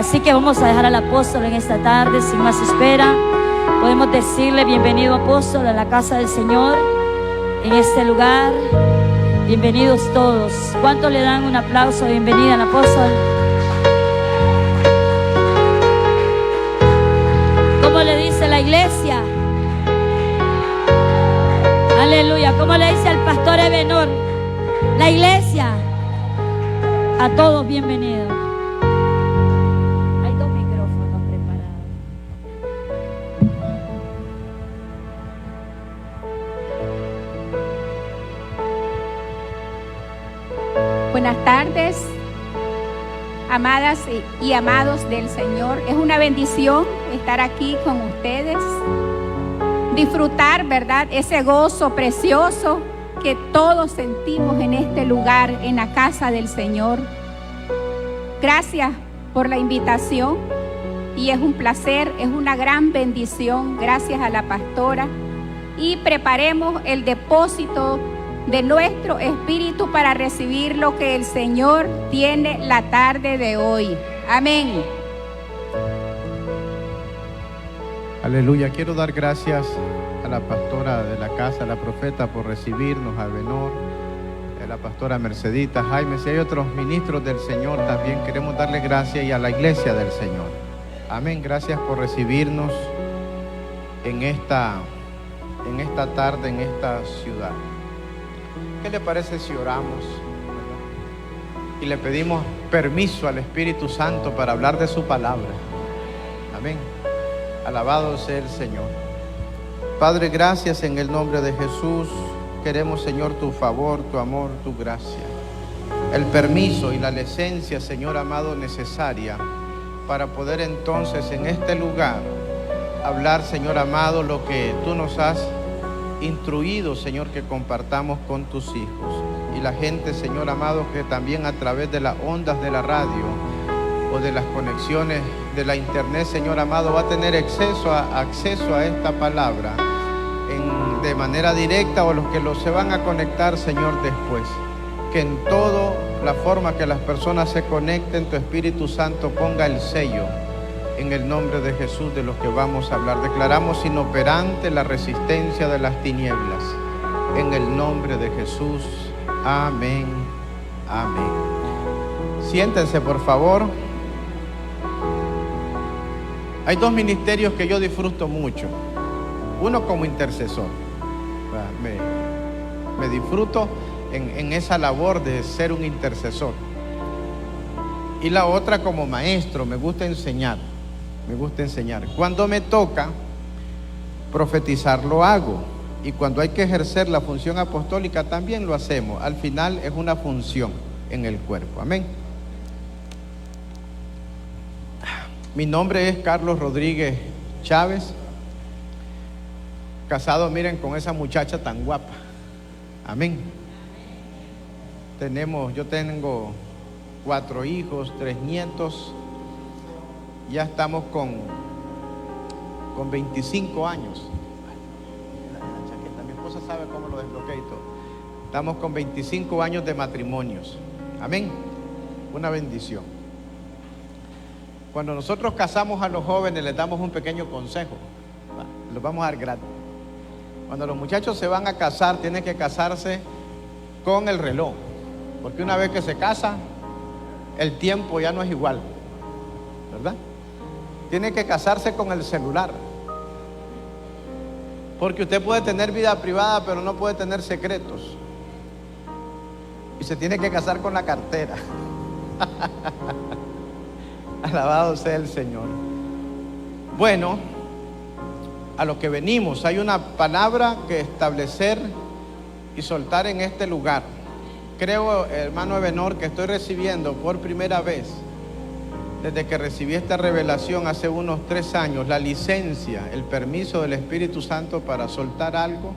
Así que vamos a dejar al apóstol en esta tarde, sin más espera. Podemos decirle: bienvenido, apóstol, a la casa del Señor, en este lugar. Bienvenidos todos. ¿Cuántos le dan un aplauso de bienvenida al apóstol? ¿Cómo le dice la iglesia? Aleluya. ¿Cómo le dice al pastor Ebenor? La iglesia. A todos bienvenidos. Hay dos micrófonos preparados. Buenas tardes, amadas y amados del Señor. Es una bendición estar aquí con ustedes, disfrutar, ¿verdad?, ese gozo precioso que todos sentimos en este lugar, en la casa del Señor. Gracias por la invitación y es un placer, es una gran bendición. Gracias a la pastora, y preparemos el depósito de nuestro espíritu para recibir lo que el Señor tiene la tarde de hoy. Amén. Aleluya. Quiero dar gracias a la pastora de la casa, la profeta, por recibirnos, a Benor, a la pastora Mercedita, Jaime. Si hay otros ministros del Señor, también queremos darle gracias, y a la iglesia del Señor. Amén. Gracias por recibirnos en esta tarde, en esta ciudad. ¿Qué le parece si oramos y le pedimos permiso al Espíritu Santo para hablar de su palabra? Amén. Alabado sea el Señor. Padre, gracias en el nombre de Jesús. Queremos, Señor, tu favor, tu amor, tu gracia, el permiso y la licencia, Señor amado, necesaria para poder entonces en este lugar hablar, Señor amado, lo que tú nos has instruido, Señor, que compartamos con tus hijos. Y la gente, Señor amado, que también a través de las ondas de la radio o de las conexiones de la internet, Señor amado, va a tener acceso a esta palabra de manera directa, o los que se van a conectar, Señor, después. Que en toda la forma que las personas se conecten, tu Espíritu Santo ponga el sello en el nombre de Jesús de lo que vamos a hablar. Declaramos inoperante la resistencia de las tinieblas en el nombre de Jesús. Amén. Amén. Siéntense, por favor. Hay dos ministerios que yo disfruto mucho. Uno como intercesor. Me disfruto en esa labor de ser un intercesor. Y la otra como maestro. Me gusta enseñar. Cuando me toca profetizar, lo hago. Y cuando hay que ejercer la función apostólica, también lo hacemos. Al final es una función en el cuerpo. Amén. Mi nombre es Carlos Rodríguez Chávez. Casado, miren, con esa muchacha tan guapa. Amén. Yo tengo 4 hijos, 3 nietos. Ya estamos con 25 años. La chaqueta, mi esposa sabe cómo lo desbloqueé y todo. Estamos con 25 años de matrimonios. Amén. Una bendición. Cuando nosotros casamos a los jóvenes, les damos un pequeño consejo. Los vamos a dar gratis. Cuando los muchachos se van a casar, tienen que casarse con el reloj. Porque una vez que se casa, el tiempo ya no es igual, ¿verdad? Tiene que casarse con el celular. Porque usted puede tener vida privada, pero no puede tener secretos. Y se tiene que casar con la cartera. Alabado sea el Señor. Bueno, a lo que venimos, hay una palabra que establecer y soltar en este lugar. Creo, hermano Ebenor, que estoy recibiendo por primera vez, desde que recibí esta revelación hace unos 3 años, la licencia, el permiso del Espíritu Santo para soltar algo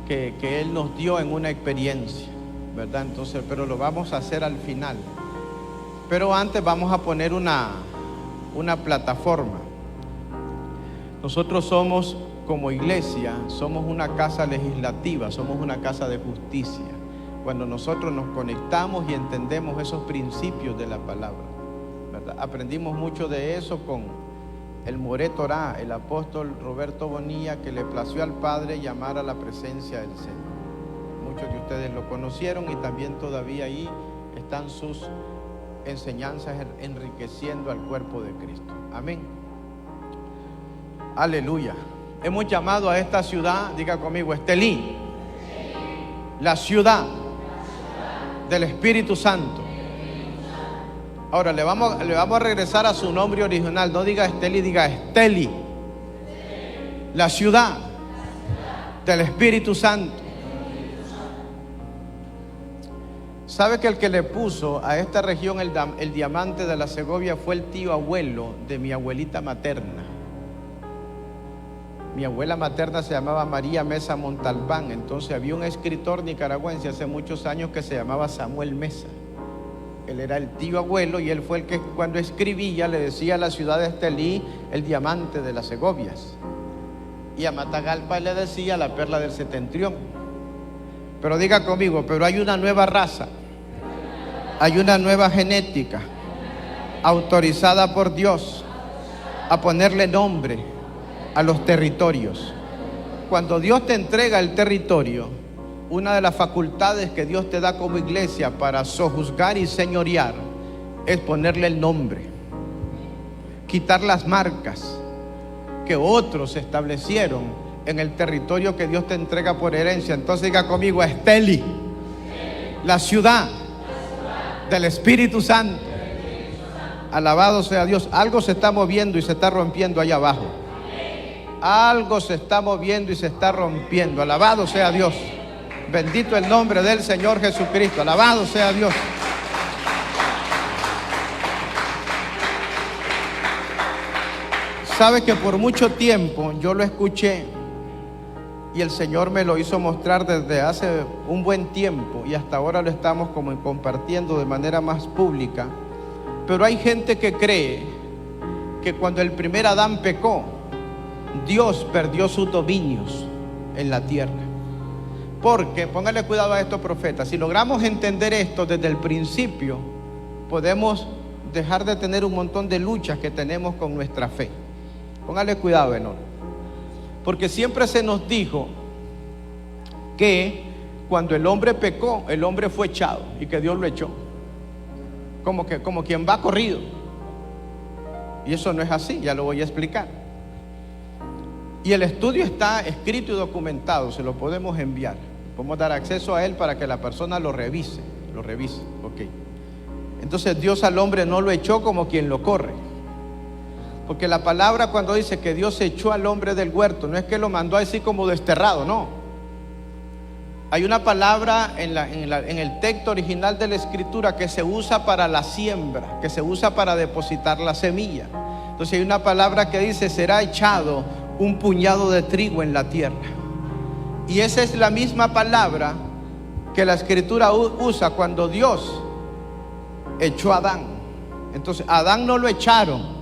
que Él nos dio en una experiencia, ¿verdad? Entonces, pero lo vamos a hacer al final. Pero antes vamos a poner una plataforma. Nosotros somos, como iglesia, somos una casa legislativa, somos una casa de justicia. Cuando nosotros nos conectamos y entendemos esos principios de la palabra, ¿verdad? Aprendimos mucho de eso con el Moré Torá, el apóstol Roberto Bonilla, que le plació al Padre llamar a la presencia del Señor. Muchos de ustedes lo conocieron y también todavía ahí están sus enseñanzas enriqueciendo al cuerpo de Cristo. Amén. Aleluya. Hemos llamado a esta ciudad, diga conmigo, Estelí, la ciudad del Espíritu Santo. Ahora le vamos a regresar a su nombre original. No diga Estelí, diga Esteli, la ciudad del Espíritu Santo. ¿Sabe que el que le puso a esta región el diamante de la Segovia fue el tío abuelo de mi abuelita materna? Mi abuela materna se llamaba María Mesa Montalbán. Entonces había un escritor nicaragüense hace muchos años que se llamaba Samuel Mesa. Él era el tío abuelo y él fue el que cuando escribía le decía a la ciudad de Estelí el diamante de las Segovias, y a Matagalpa le decía la perla del septentrión. Pero diga conmigo, pero hay una nueva raza, hay una nueva genética autorizada por Dios a ponerle nombre a los territorios. Cuando Dios te entrega el territorio, una de las facultades que Dios te da como iglesia para sojuzgar y señorear es ponerle el nombre, quitar las marcas que otros establecieron en el territorio que Dios te entrega por herencia. Entonces diga conmigo, Esteli, la ciudad del Espíritu Santo. Alabado sea Dios. Algo se está moviendo y se está rompiendo allá abajo. Algo se está moviendo y se está rompiendo. Alabado sea Dios. Bendito el nombre del Señor Jesucristo. Alabado sea Dios. Sabe que por mucho tiempo yo lo escuché y el Señor me lo hizo mostrar desde hace un buen tiempo, y hasta ahora lo estamos como compartiendo de manera más pública. Pero hay gente que cree que cuando el primer Adán pecó, Dios perdió sus dominios en la tierra. Porque, póngale cuidado a estos profetas, si logramos entender esto desde el principio, podemos dejar de tener un montón de luchas que tenemos con nuestra fe. Póngale cuidado, enorme. Porque siempre se nos dijo que cuando el hombre pecó, el hombre fue echado y que Dios lo echó. Como quien va corrido. Y eso no es así, ya lo voy a explicar. Y el estudio está escrito y documentado, se lo podemos enviar. Podemos dar acceso a él para que la persona lo revise. Ok. Entonces Dios al hombre no lo echó como quien lo corre. Porque la palabra cuando dice que Dios echó al hombre del huerto, no es que lo mandó así como desterrado, no. Hay una palabra en el texto original de la Escritura que se usa para la siembra, que se usa para depositar la semilla. Entonces hay una palabra que dice: será echado un puñado de trigo en la tierra. Y esa es la misma palabra que la Escritura usa cuando Dios echó a Adán. Entonces a Adán no lo echaron,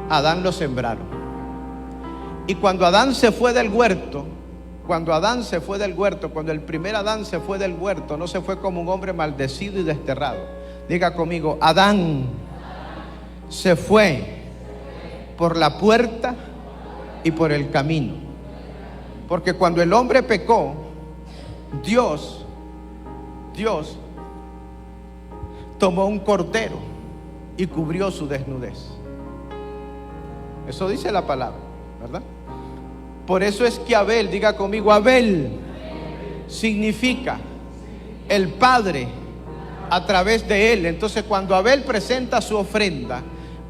a Adán lo sembraron. Y cuando Adán se fue del huerto, cuando el primer Adán se fue del huerto, no se fue como un hombre maldecido y desterrado. Diga conmigo, Adán se fue por la puerta y por el camino. Porque cuando el hombre pecó, Dios tomó un cordero y cubrió su desnudez. Eso dice la palabra, ¿verdad? Por eso es que Abel, diga conmigo, Abel significa el Padre a través de él. Entonces cuando Abel presenta su ofrenda,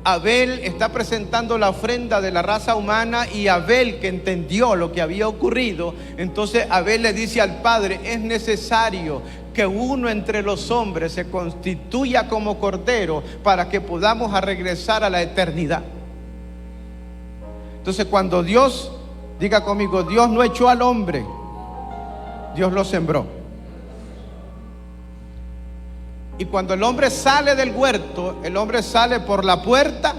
Abel está presentando la ofrenda de la raza humana, y Abel, que entendió lo que había ocurrido, entonces Abel le dice al Padre: es necesario que uno entre los hombres se constituya como cordero para que podamos regresar a la eternidad. Entonces cuando Dios, diga conmigo, Dios no echó al hombre, Dios lo sembró. Y cuando el hombre sale del huerto, el hombre sale por la puerta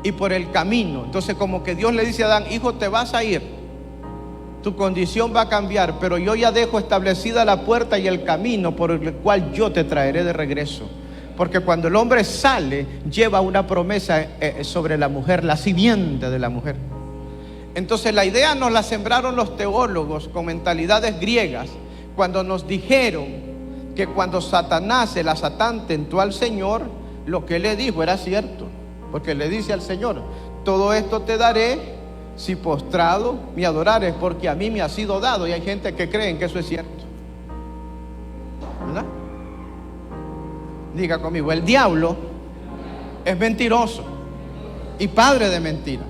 y por el camino. Entonces como que Dios le dice a Adán: hijo, te vas a ir, tu condición va a cambiar, pero yo ya dejo establecida la puerta y el camino por el cual yo te traeré de regreso. Porque cuando el hombre sale, lleva una promesa sobre la mujer, la simiente de la mujer. Entonces la idea nos la sembraron los teólogos con mentalidades griegas cuando nos dijeron que cuando Satanás, el Satán, tentó al Señor, lo que le dijo era cierto. Porque le dice al Señor: todo esto te daré si postrado me adorares, porque a mí me ha sido dado. Y hay gente que cree que eso es cierto, ¿verdad? Diga conmigo: el diablo es mentiroso y padre de mentira.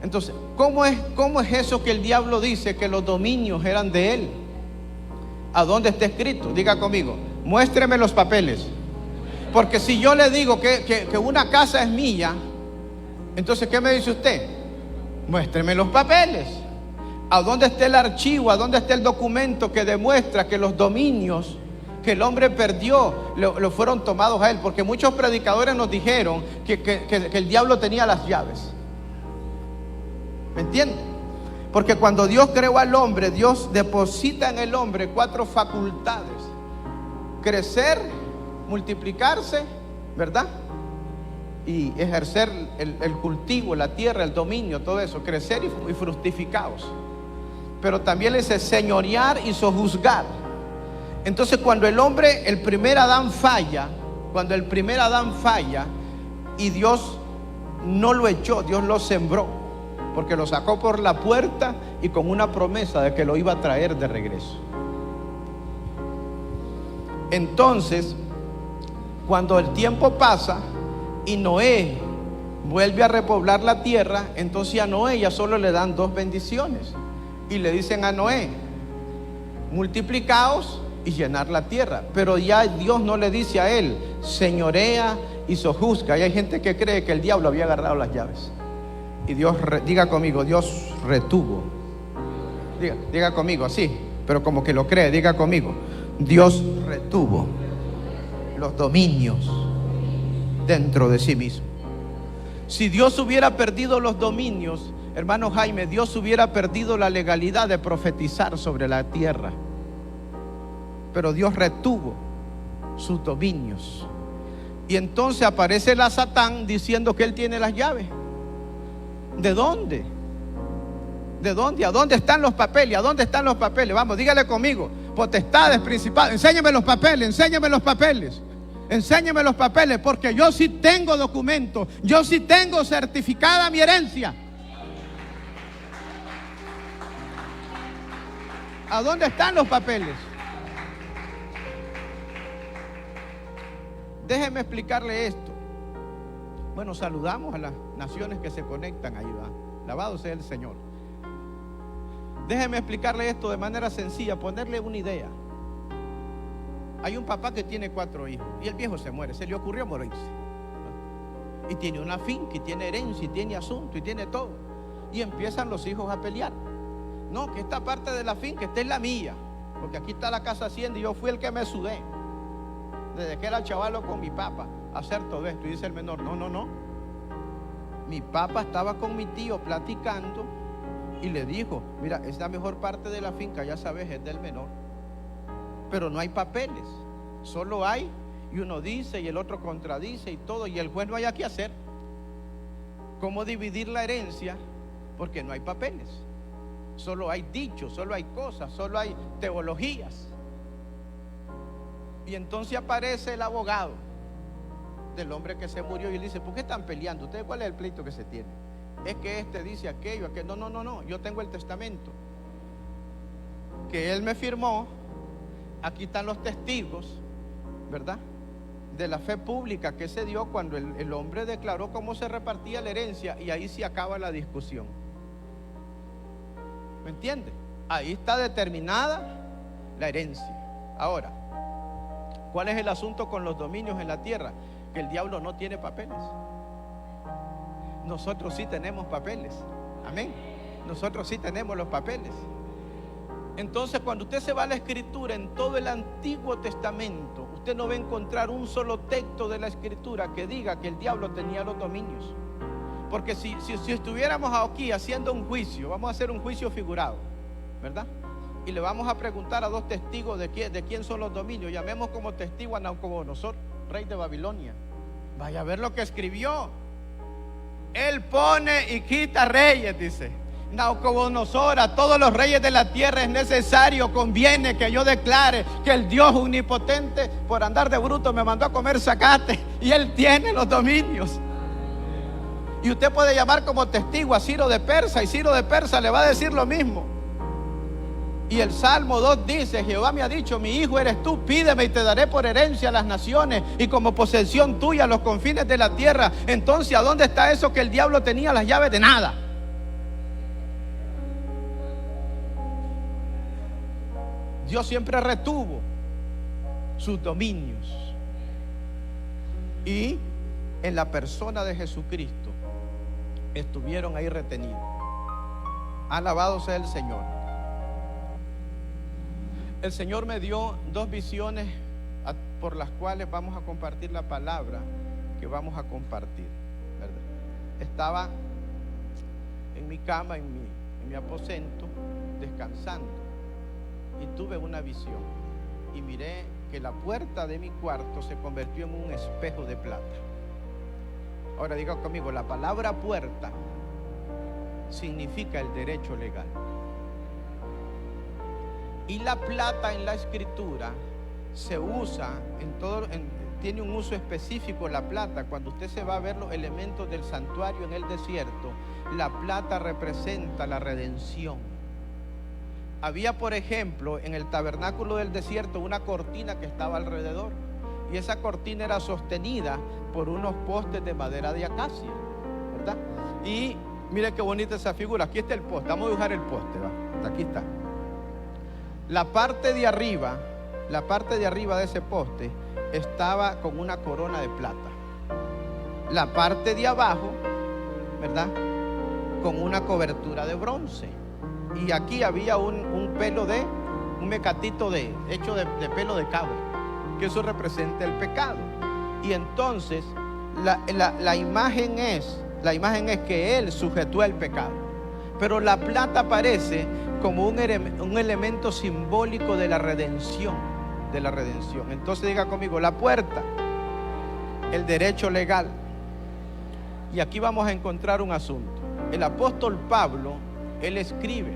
Entonces, ¿cómo es eso que el diablo dice que los dominios eran de él? ¿A dónde está escrito? Diga conmigo: muéstreme los papeles. Porque si yo le digo que una casa es mía, entonces ¿qué me dice usted? Muéstreme los papeles. ¿A dónde está el archivo? ¿A dónde está el documento que demuestra que los dominios que el hombre perdió lo fueron tomados a él? Porque muchos predicadores nos dijeron que el diablo tenía las llaves. ¿Me entienden? Porque cuando Dios creó al hombre, Dios deposita en el hombre 4 facultades: crecer, multiplicarse, ¿verdad? Y ejercer el cultivo, la tierra, el dominio, todo eso, crecer y fructificaos. Pero también le dice señorear y sojuzgar. Entonces cuando el primer Adán falla, y Dios no lo echó, Dios lo sembró, porque lo sacó por la puerta y con una promesa de que lo iba a traer de regreso. Entonces, cuando el tiempo pasa y Noé vuelve a repoblar la tierra, entonces a Noé ya solo le dan 2 bendiciones. Y le dicen a Noé: multiplicaos y llenar la tierra. Pero ya Dios no le dice a él: señorea y sojuzga. Y hay gente que cree que el diablo había agarrado las llaves. Y Dios, diga conmigo, Dios retuvo. Diga conmigo así, pero como que lo cree. Diga conmigo: Dios retuvo los dominios dentro de sí mismo. Si Dios hubiera perdido los dominios, hermano Jaime, Dios hubiera perdido la legalidad de profetizar sobre la tierra. Pero Dios retuvo sus dominios. Y entonces aparece la Satán diciendo que él tiene las llaves. ¿De dónde? ¿De dónde? ¿A dónde están los papeles? ¿A dónde están los papeles? Vamos, dígale conmigo: potestades, principados, enséñame los papeles, enséñame los papeles. Enséñame los papeles, porque yo sí tengo documentos, yo sí tengo certificada mi herencia. ¿A dónde están los papeles? Déjeme explicarle esto. Bueno, saludamos a las naciones que se conectan ahí, ¿va? Alabado sea el Señor. Déjeme explicarle esto de manera sencilla, ponerle una idea. Hay un papá que tiene 4 hijos y el viejo se muere, se le ocurrió morirse. Y tiene una finca, y tiene herencia, y tiene asunto, y tiene todo. Y empiezan los hijos a pelear. No, que esta parte de la finca, esta es la mía, porque aquí está la casa hacienda y yo fui el que me sudé desde que era chavalo con mi papá a hacer todo esto. Y dice el menor: no, mi papá estaba con mi tío platicando y le dijo: mira, es la mejor parte de la finca, ya sabes, es del menor. Pero no hay papeles, solo hay, y uno dice y el otro contradice y todo, y el juez no hay qué hacer. ¿Cómo dividir la herencia? Porque no hay papeles, solo hay dichos, solo hay cosas, solo hay teologías. Y entonces aparece el abogado del hombre que se murió y le dice: ¿por qué están peleando? ¿Ustedes cuál es el pleito que se tiene? Es que este dice aquello, aquello. No, yo tengo el testamento que él me firmó. Aquí están los testigos, ¿verdad? De la fe pública que se dio cuando el hombre declaró cómo se repartía la herencia, y ahí se acaba la discusión. ¿Me entiende? Ahí está determinada la herencia. Ahora, ¿cuál es el asunto con los dominios en la tierra? Que el diablo no tiene papeles. Nosotros sí tenemos papeles. Amén. Nosotros sí tenemos los papeles. Entonces, cuando usted se va a la Escritura, en todo el Antiguo Testamento, usted no va a encontrar un solo texto de la Escritura que diga que el diablo tenía los dominios. Porque si estuviéramos aquí haciendo un juicio, vamos a hacer un juicio figurado, ¿verdad? Y le vamos a preguntar a dos testigos de quién son los dominios. Llamemos como testigo a Nabucodonosor, rey de Babilonia. Vaya a ver lo que escribió. Él pone y quita reyes, dice Nabucodonosor. A todos los reyes de la tierra es necesario, conviene que yo declare que el Dios omnipotente, por andar de bruto, me mandó a comer zacate, y Él tiene los dominios. Y usted puede llamar como testigo a Ciro de Persa, y Ciro de Persa le va a decir lo mismo. Y el Salmo 2 dice: Jehová me ha dicho, mi hijo eres tú, pídeme y te daré por herencia a las naciones y como posesión tuya los confines de la tierra. Entonces, ¿a dónde está eso que el diablo tenía las llaves de nada? Dios siempre retuvo sus dominios. Y en la persona de Jesucristo estuvieron ahí retenidos. Alabado sea el Señor. El Señor me dio dos visiones por las cuales vamos a compartir la palabra que vamos a compartir, ¿verdad? Estaba en mi cama, en mi aposento, descansando, y tuve una visión. Y miré que la puerta de mi cuarto se convirtió en un espejo de plata. Ahora diga conmigo, la palabra puerta significa el derecho legal. Y la plata en la escritura se usa tiene un uso específico la plata. Cuando usted se va a ver los elementos del santuario en el desierto, la plata representa la redención. Había, por ejemplo, en el tabernáculo del desierto una cortina que estaba alrededor, y esa cortina era sostenida por unos postes de madera de acacia, ¿verdad? Y mire qué bonita esa figura. Aquí está el poste, vamos a dibujar el poste, ¿va? Aquí está. La parte de arriba de ese poste estaba con una corona de plata. La parte de abajo, ¿verdad?, con una cobertura de bronce. Y aquí había un mecatito hecho de pelo de cabra, que eso representa el pecado. Y entonces la imagen es que Él sujetó el pecado. Pero la plata aparece como un elemento simbólico de la redención. Entonces diga conmigo, la puerta, el derecho legal. Y aquí vamos a encontrar un asunto. El apóstol Pablo, él escribe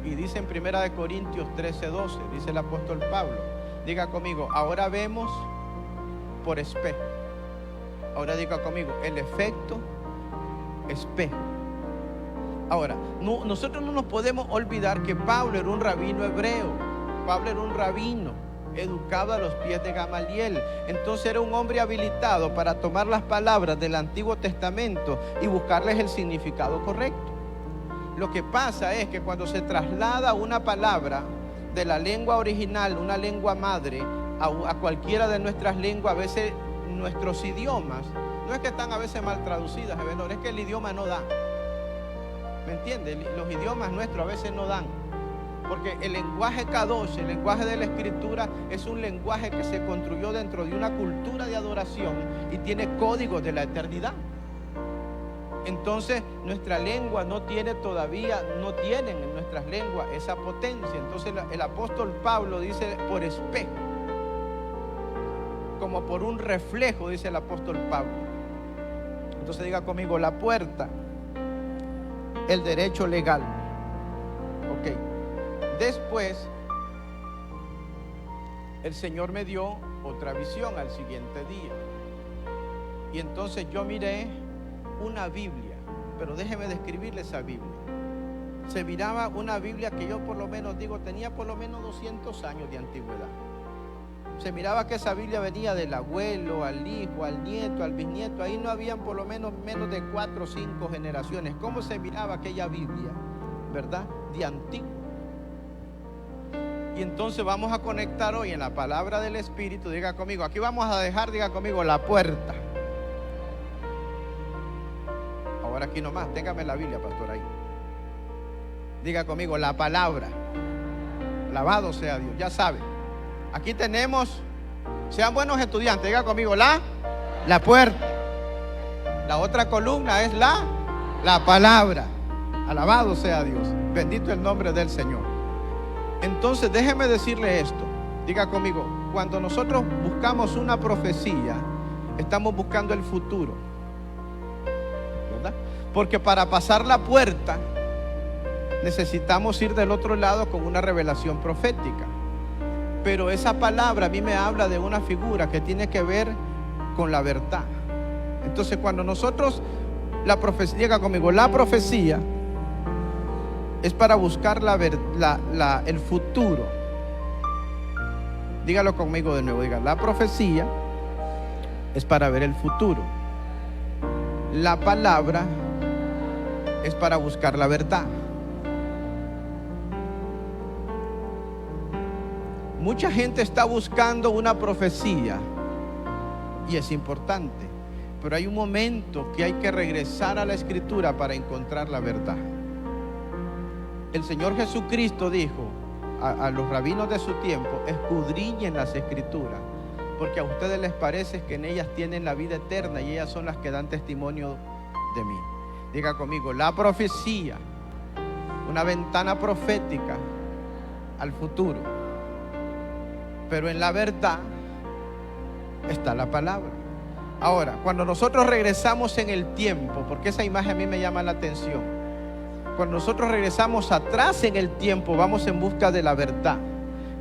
y dice en 1 Corintios 13:12, dice el apóstol Pablo, diga conmigo, ahora vemos por espejo. Ahora diga conmigo, el efecto espejo. Ahora, nosotros no nos podemos olvidar que Pablo era un rabino hebreo. Pablo era un rabino educado a los pies de Gamaliel. Entonces era un hombre habilitado para tomar las palabras del Antiguo Testamento y buscarles el significado correcto. Lo que pasa es que cuando se traslada una palabra de la lengua original, una lengua madre, a cualquiera de nuestras lenguas, a veces nuestros idiomas, no es que están a veces mal traducidas, es que el idioma no da. ¿Me entiende? Los idiomas nuestros a veces no dan. Porque el lenguaje Kadosh, el lenguaje de la escritura, es un lenguaje que se construyó dentro de una cultura de adoración y tiene códigos de la eternidad. Entonces nuestra lengua no tienen en nuestras lenguas esa potencia. Entonces el apóstol Pablo dice por espejo, como por un reflejo, dice el apóstol Pablo. Entonces diga conmigo, la puerta, el derecho legal. Ok. Después el Señor me dio otra visión al siguiente día. Y entonces yo miré una Biblia, pero déjeme describirle esa Biblia. Se miraba una Biblia que yo tenía por lo menos 200 años de antigüedad. Se miraba que esa Biblia venía del abuelo, al hijo, al nieto, al bisnieto. Ahí no habían por lo menos de 4 o 5 generaciones. ¿Cómo se miraba aquella Biblia? ¿Verdad? De antiguo. Y entonces vamos a conectar hoy en la palabra del Espíritu. Diga conmigo, aquí vamos a dejar, diga conmigo, la puerta. Ahora aquí nomás, téngame la Biblia, pastor, ahí. Diga conmigo, la palabra. Alabado sea Dios, ya sabe. Aquí tenemos, sean buenos estudiantes, diga conmigo, la puerta. La otra columna es la palabra. Alabado sea Dios, bendito el nombre del Señor. Entonces déjeme decirle esto. Diga conmigo, cuando nosotros buscamos una profecía, estamos buscando el futuro, ¿verdad? Porque para pasar la puerta necesitamos ir del otro lado con una revelación profética. Pero esa palabra a mí me habla de una figura que tiene que ver con la verdad. Entonces cuando nosotros, la profecía, diga conmigo, la profecía es para buscar el futuro. Dígalo conmigo de nuevo, diga, la profecía es para ver el futuro. La palabra es para buscar la verdad. Mucha gente está buscando una profecía y es importante, pero hay un momento que hay que regresar a la Escritura para encontrar la verdad. El Señor Jesucristo dijo a los rabinos de su tiempo: escudriñen las Escrituras, porque a ustedes les parece que en ellas tienen la vida eterna y ellas son las que dan testimonio de mí. Diga conmigo, la profecía, una ventana profética al futuro. Pero en la verdad está la palabra. Ahora, cuando nosotros regresamos en el tiempo, porque esa imagen a mí me llama la atención, cuando nosotros regresamos atrás en el tiempo, vamos en busca de la verdad.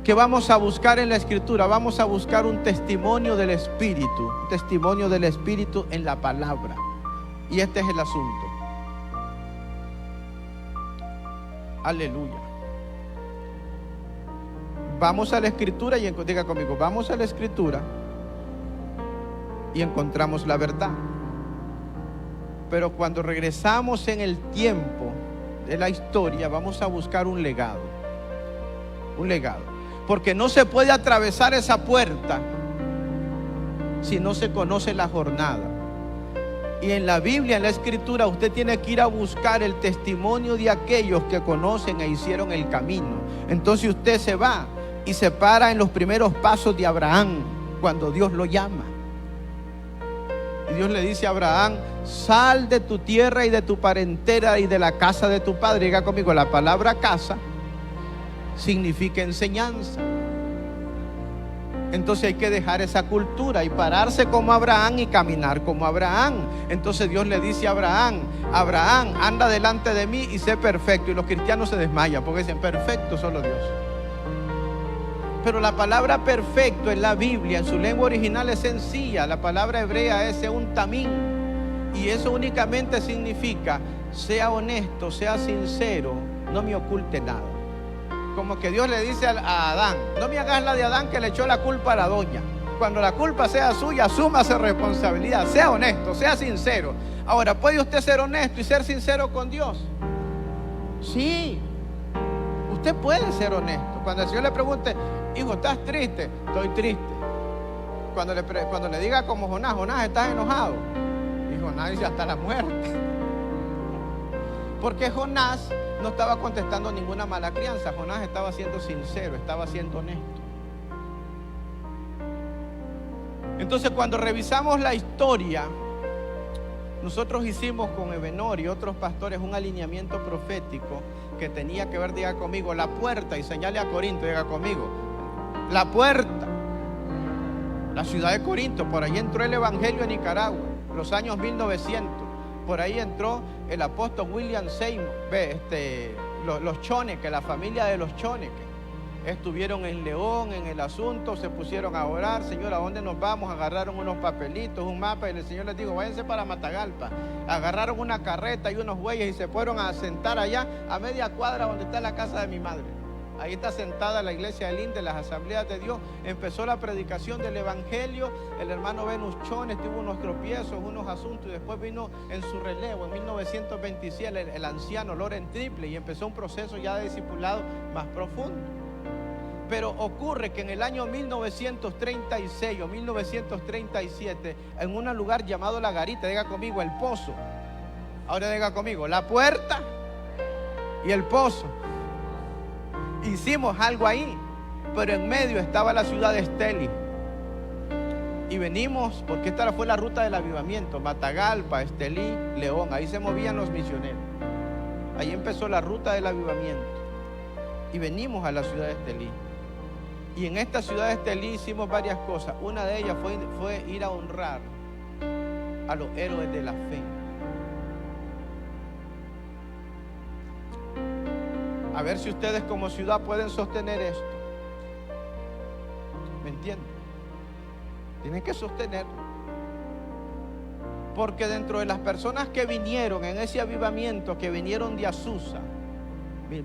¿Qué vamos a buscar en la Escritura? Vamos a buscar un testimonio del Espíritu, un testimonio del Espíritu en la palabra. Y este es el asunto. Aleluya. Vamos a la Escritura y diga conmigo, vamos a la Escritura y encontramos la verdad. Pero cuando regresamos en el tiempo de la historia, vamos a buscar un legado. Un legado. Porque no se puede atravesar esa puerta si no se conoce la jornada. Y en la Biblia, en la Escritura, usted tiene que ir a buscar el testimonio de aquellos que conocen e hicieron el camino. Entonces usted se va y se para en los primeros pasos de Abraham, cuando Dios lo llama. Y Dios le dice a Abraham: sal de tu tierra y de tu parentela y de la casa de tu padre. Diga conmigo, la palabra casa significa enseñanza. Entonces hay que dejar esa cultura y pararse como Abraham y caminar como Abraham. Entonces Dios le dice a Abraham: Abraham, anda delante de mí y sé perfecto. Y los cristianos se desmayan porque dicen: perfecto solo Dios. Pero la palabra perfecto en la Biblia, en su lengua original, es sencilla. La palabra hebrea es un tamín, y eso únicamente significa: sea honesto, sea sincero, no me oculte nada. Como que Dios le dice a Adán: no me hagas la de Adán, que le echó la culpa a la doña. Cuando la culpa sea suya, asúmase responsabilidad. Sea honesto, sea sincero. Ahora, ¿puede usted ser honesto y ser sincero con Dios? Sí, usted puede ser honesto. Cuando el Señor le pregunte: hijo, ¿estás triste? Estoy triste. Cuando le diga como Jonás: Jonás, ¿estás enojado? Y Jonás dice: hasta la muerte. Porque Jonás no estaba contestando ninguna mala crianza. Jonás estaba siendo sincero, estaba siendo honesto. Entonces, cuando revisamos la historia, nosotros hicimos con Ebenor y otros pastores un alineamiento profético que tenía que ver, diga conmigo, la puerta, y señale a Corinto, diga conmigo, la puerta, la ciudad de Corinto. Por ahí entró el evangelio en Nicaragua, los años 1900. Por ahí entró el apóstol William Seymour. Los Choneque, la familia de los Choneque, estuvieron en León en el asunto, se pusieron a orar: Señor, ¿a dónde nos vamos? Agarraron unos papelitos, un mapa, y el Señor les dijo: váyanse para Matagalpa. Agarraron una carreta y unos bueyes y se fueron a sentar allá a media cuadra donde está la casa de mi madre. Ahí está sentada la iglesia del INDE, las asambleas de Dios. Empezó la predicación del evangelio. El hermano Venus Chones tuvo unos tropiezos, unos asuntos, y después vino en su relevo en 1927 el anciano Loren Triple, y empezó un proceso ya de discipulado más profundo. Pero ocurre que en el año 1936 o 1937, en un lugar llamado La Garita, diga conmigo, el Pozo. Ahora diga conmigo, la puerta y el pozo. Hicimos algo ahí, pero en medio estaba la ciudad de Estelí. Y venimos, porque esta fue la ruta del avivamiento: Matagalpa, Estelí, León. Ahí se movían los misioneros. Ahí empezó la ruta del avivamiento. y venimos a la ciudad de Estelí. Y en esta ciudad de Estelí hicimos varias cosas. Una de ellas fue ir a honrar a los héroes de la fe. A ver si ustedes como ciudad pueden sostener esto. ¿Me entienden? Tienen que sostenerlo. Porque dentro de las personas que vinieron en ese avivamiento, que vinieron de Azusa,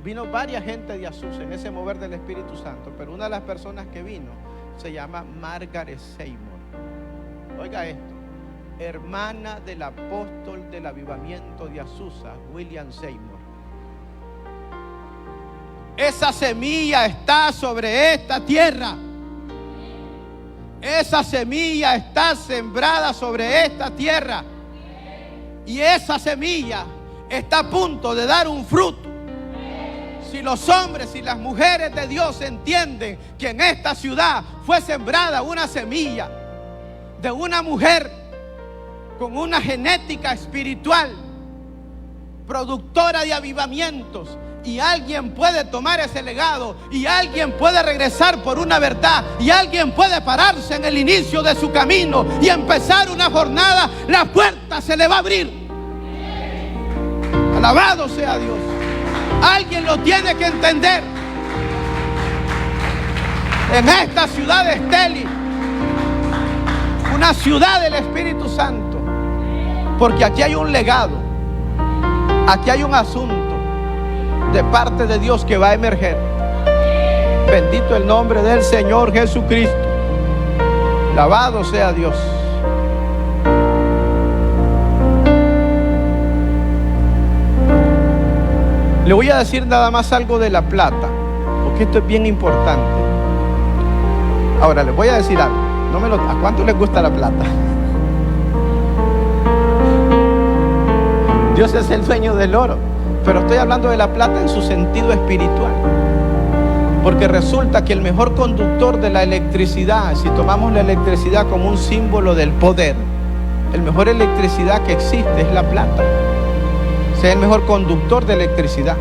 vino varias gente de Azusa en ese mover del Espíritu Santo, pero una de las personas que vino se llama Margaret Seymour. Oiga esto, hermana del apóstol del avivamiento de Azusa, William Seymour. Esa semilla está sobre esta tierra. Esa semilla está sembrada sobre esta tierra. Y esa semilla está a punto de dar un fruto. Si los hombres y las mujeres de Dios entienden que en esta ciudad fue sembrada una semilla de una mujer con una genética espiritual, productora de avivamientos, y alguien puede tomar ese legado, y alguien puede regresar por una verdad, y alguien puede pararse en el inicio de su camino y empezar una jornada, la puerta se le va a abrir. Alabado sea Dios. Alguien lo tiene que entender. En esta ciudad de Estelí, una ciudad del Espíritu Santo, porque aquí hay un legado, aquí hay un asunto de parte de Dios que va a emerger. Bendito el nombre del Señor Jesucristo. Alabado sea Dios. Le voy a decir nada más algo de la plata, porque esto es bien importante. Ahora les voy a decir algo. ¿A cuánto les gusta la plata? Dios es el dueño del oro, pero estoy hablando de la plata en su sentido espiritual. Porque resulta que el mejor conductor de la electricidad, si tomamos la electricidad como un símbolo del poder, el mejor electricidad que existe es la plata. Es el mejor conductor de electricidad.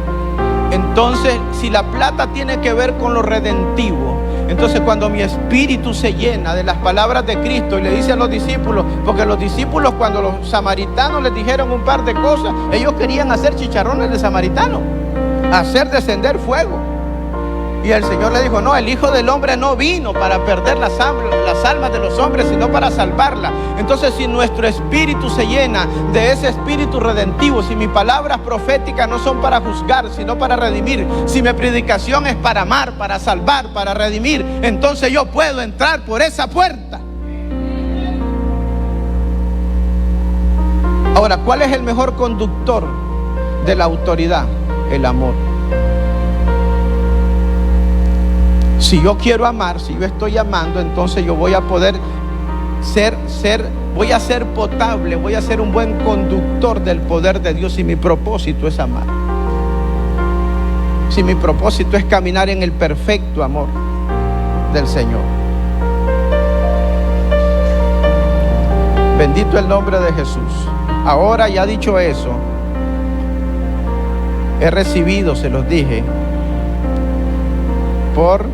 Entonces, si la plata tiene que ver con lo redentivo, entonces cuando mi espíritu se llena de las palabras de Cristo y le dice a los discípulos, porque los discípulos cuando los samaritanos les dijeron un par de cosas, ellos querían hacer chicharrones de samaritano, hacer descender fuego. Y el Señor le dijo, no, el Hijo del Hombre no vino para perder las almas de los hombres, sino para salvarlas. Entonces, si nuestro espíritu se llena de ese espíritu redentivo, si mis palabras proféticas no son para juzgar, sino para redimir, si mi predicación es para amar, para salvar, para redimir, entonces yo puedo entrar por esa puerta. Ahora, ¿cuál es el mejor conductor de la autoridad? El amor. Si yo quiero amar, si yo estoy amando, entonces yo voy a poder voy a ser potable, voy a ser un buen conductor del poder de Dios si mi propósito es amar. Si mi propósito es caminar en el perfecto amor del Señor. Bendito el nombre de Jesús. Ahora ya dicho eso, he recibido, se los dije, por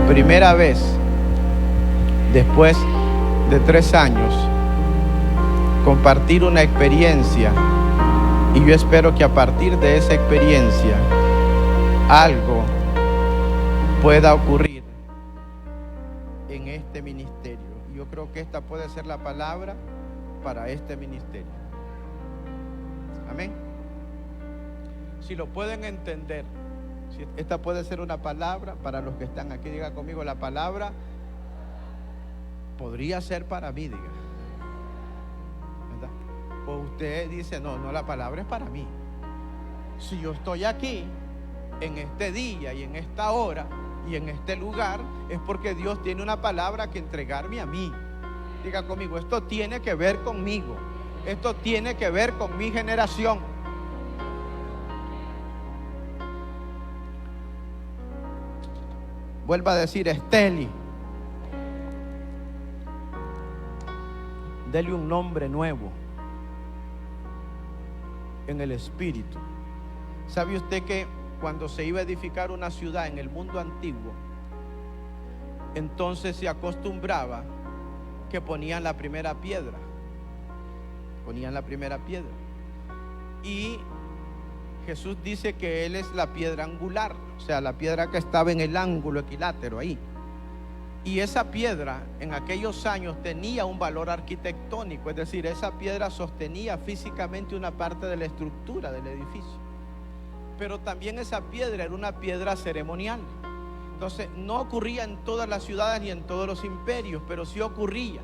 primera vez después de 3 años compartir una experiencia, y yo espero que a partir de esa experiencia algo pueda ocurrir en este ministerio. Yo creo que esta puede ser la palabra para este ministerio. Amén. Si lo pueden entender, esta puede ser una palabra para los que están aquí. Diga conmigo, la palabra podría ser para mí, diga. ¿Verdad? O usted dice, no, la palabra es para mí. Si yo estoy aquí, en este día y en esta hora y en este lugar, es porque Dios tiene una palabra que entregarme a mí. Diga conmigo, esto tiene que ver conmigo. Esto tiene que ver con mi generación. Vuelva a decir, Estelí. Dele un nombre nuevo en el espíritu. ¿Sabe usted que cuando se iba a edificar una ciudad en el mundo antiguo, entonces se acostumbraba que ponían la primera piedra? Ponían la primera piedra. Y Jesús dice que Él es la piedra angular, o sea, la piedra que estaba en el ángulo equilátero ahí. Y esa piedra en aquellos años tenía un valor arquitectónico, es decir, esa piedra sostenía físicamente una parte de la estructura del edificio. Pero también esa piedra era una piedra ceremonial. Entonces no ocurría en todas las ciudades ni en todos los imperios, pero sí ocurría.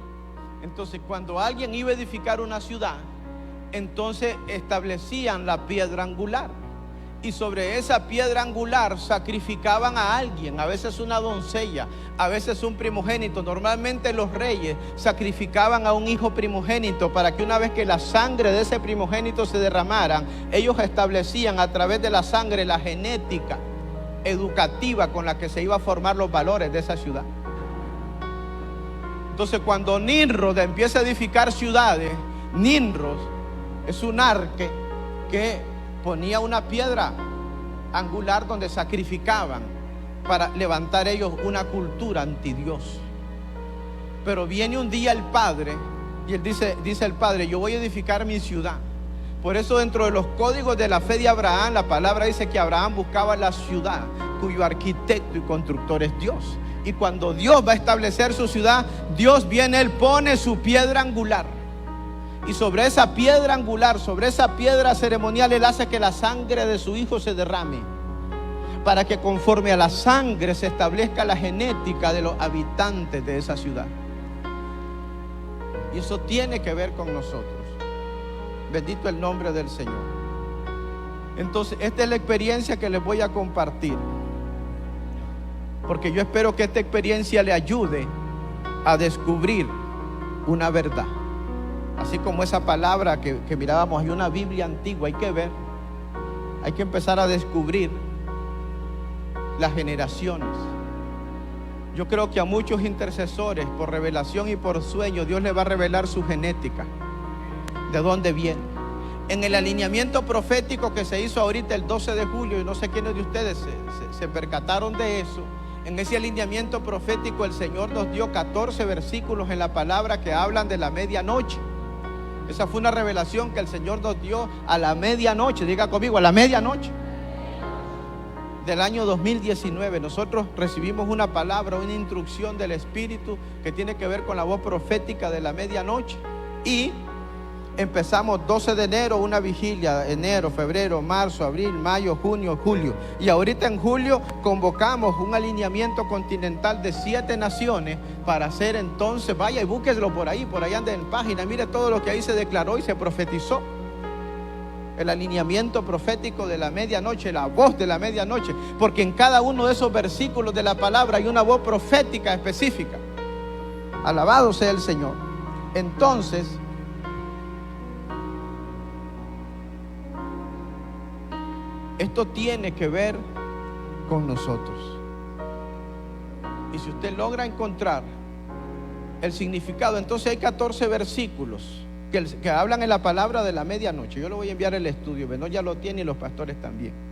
Entonces cuando alguien iba a edificar una ciudad, entonces establecían la piedra angular, y sobre esa piedra angular sacrificaban a alguien, a veces una doncella, a veces un primogénito. Normalmente los reyes sacrificaban a un hijo primogénito para que una vez que la sangre de ese primogénito se derramara, ellos establecían a través de la sangre la genética educativa con la que se iba a formar los valores de esa ciudad. Entonces cuando Nimrod empieza a edificar ciudades, Nimrod es un arque que ponía una piedra angular donde sacrificaban para levantar ellos una cultura anti Dios. Pero viene un día el padre y él dice el padre: yo voy a edificar mi ciudad. Por eso dentro de los códigos de la fe de Abraham, la palabra dice que Abraham buscaba la ciudad cuyo arquitecto y constructor es Dios. Y cuando Dios va a establecer su ciudad, Dios viene, Él pone su piedra angular. Y sobre esa piedra angular, sobre esa piedra ceremonial, Él hace que la sangre de su hijo se derrame, para que conforme a la sangre se establezca la genética de los habitantes de esa ciudad. Y eso tiene que ver con nosotros. Bendito el nombre del Señor. Entonces, esta es la experiencia que les voy a compartir, porque yo espero que esta experiencia le ayude a descubrir una verdad. Así como esa palabra que mirábamos, hay una Biblia antigua, hay que ver, hay que empezar a descubrir las generaciones. Yo creo que a muchos intercesores, por revelación y por sueño, Dios les va a revelar su genética, de dónde viene. En el alineamiento profético que se hizo ahorita el 12 de julio, y no sé quiénes de ustedes se percataron de eso, en ese alineamiento profético el Señor nos dio 14 versículos en la palabra que hablan de la medianoche. Esa fue una revelación que el Señor nos dio a la medianoche. Diga conmigo, a la medianoche del año 2019. Nosotros recibimos una palabra, una instrucción del Espíritu que tiene que ver con la voz profética de la medianoche. Y empezamos 12 de enero una vigilia, enero, febrero, marzo, abril, mayo, junio, julio. Y ahorita en julio convocamos un alineamiento continental de 7 naciones para hacer entonces, vaya y búsqueselo por ahí anda en página, mire todo lo que ahí se declaró y se profetizó. El alineamiento profético de la medianoche, la voz de la medianoche, porque en cada uno de esos versículos de la palabra hay una voz profética específica. Alabado sea el Señor. Entonces, esto tiene que ver con nosotros. Y si usted logra encontrar el significado, entonces hay 14 versículos que hablan en la palabra de la medianoche. Yo le voy a enviar el estudio, Benor ya lo tiene y los pastores también.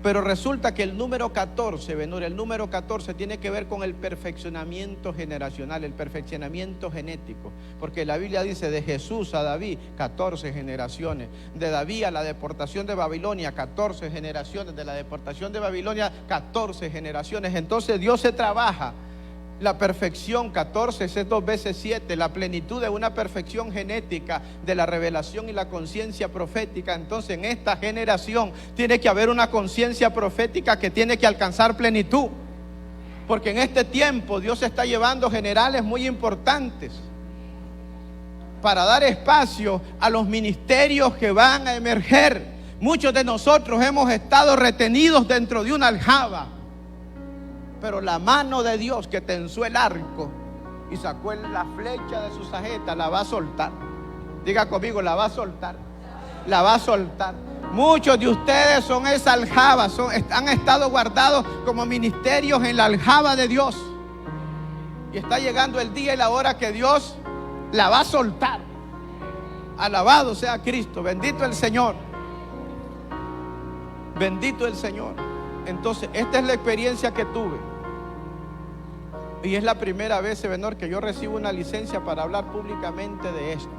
Pero resulta que el número 14, Benor, el número 14 tiene que ver con el perfeccionamiento generacional, el perfeccionamiento genético. Porque la Biblia dice: de Jesús a David, 14 generaciones. De David a la deportación de Babilonia, 14 generaciones. De la deportación de Babilonia, 14 generaciones. Entonces Dios se trabaja la perfección, 14, es 2 veces 7, la plenitud de una perfección genética de la revelación y la conciencia profética. Entonces en esta generación tiene que haber una conciencia profética que tiene que alcanzar plenitud, porque en este tiempo Dios está llevando generales muy importantes para dar espacio a los ministerios que van a emerger. Muchos de nosotros hemos estado retenidos dentro de una aljaba, pero la mano de Dios que tensó el arco y sacó la flecha de su saeta la va a soltar. Diga conmigo, la va a soltar. La va a soltar. Muchos de ustedes son esa aljaba, han estado guardados como ministerios en la aljaba de Dios. Y está llegando el día y la hora que Dios la va a soltar. Alabado sea Cristo, bendito el Señor. Bendito el Señor. Entonces, esta es la experiencia que tuve. Y es la primera vez, Ebenor, que yo recibo una licencia para hablar públicamente de esto.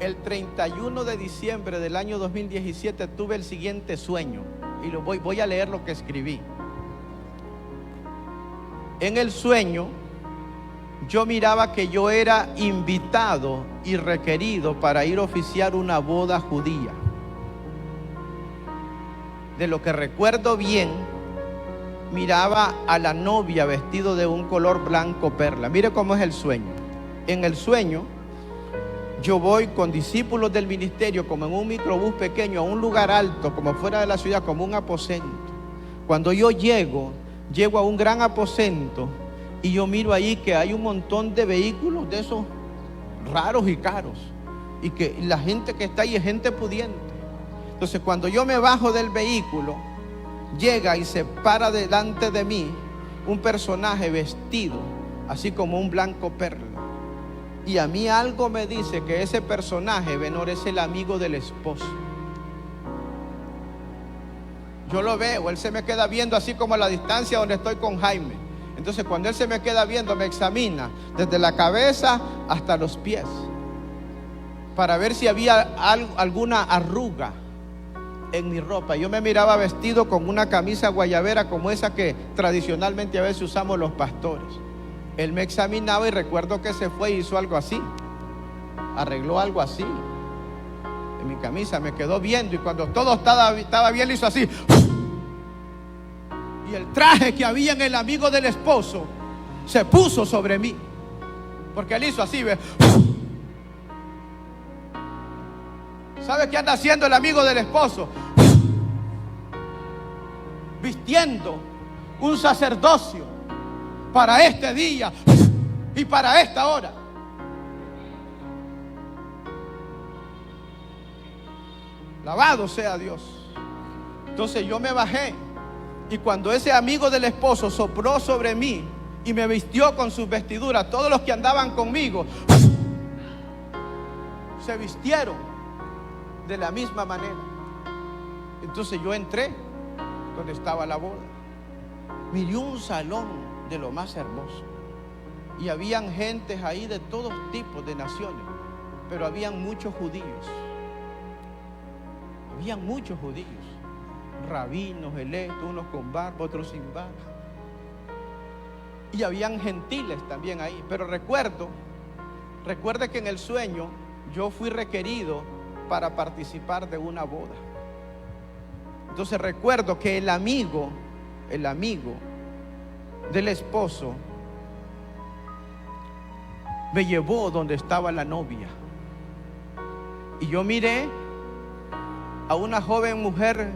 El 31 de diciembre del año 2017 tuve el siguiente sueño. Y voy a leer lo que escribí. En el sueño, yo miraba que yo era invitado y requerido para ir a oficiar una boda judía. De lo que recuerdo bien, miraba a la novia vestido de un color blanco perla. Mire cómo es el sueño. En el sueño, yo voy con discípulos del ministerio, como en un microbús pequeño, a un lugar alto, como fuera de la ciudad, como un aposento. Cuando yo llego a un gran aposento y yo miro ahí que hay un montón de vehículos de esos raros y caros, y que la gente que está ahí es gente pudiente. Entonces, cuando yo me bajo del vehículo, llega y se para delante de mí un personaje vestido así como un blanco perla. Y a mí algo me dice que ese personaje, Benor, es el amigo del esposo. Yo lo veo, él se me queda viendo así como a la distancia donde estoy con Jaime. Entonces, cuando él se me queda viendo, me examina desde la cabeza hasta los pies para ver si había alguna arruga en mi ropa. Yo me miraba vestido con una camisa guayabera como esa que tradicionalmente a veces usamos los pastores. Él me examinaba y recuerdo que se fue y hizo algo así, arregló algo así en mi camisa, me quedó viendo, y cuando todo estaba bien, le hizo así, y el traje que había en el amigo del esposo se puso sobre mí, porque él hizo así, ¿ve? ¿Sabe qué anda haciendo el amigo del esposo? Vistiendo un sacerdocio para este día y para esta hora. Alabado sea Dios. Entonces yo me bajé, y cuando ese amigo del esposo sopló sobre mí y me vistió con sus vestiduras, todos los que andaban conmigo se vistieron de la misma manera. Entonces yo entré donde estaba la boda. Miré un salón de lo más hermoso, y habían gentes ahí de todos tipos de naciones, pero habían muchos judíos. Habían muchos judíos, rabinos, electos, unos con barba, otros sin barba, y habían gentiles también ahí. Pero recuerde que en el sueño yo fui requerido para participar de una boda. Entonces recuerdo que el amigo del esposo me llevó donde estaba la novia, y yo miré a una joven mujer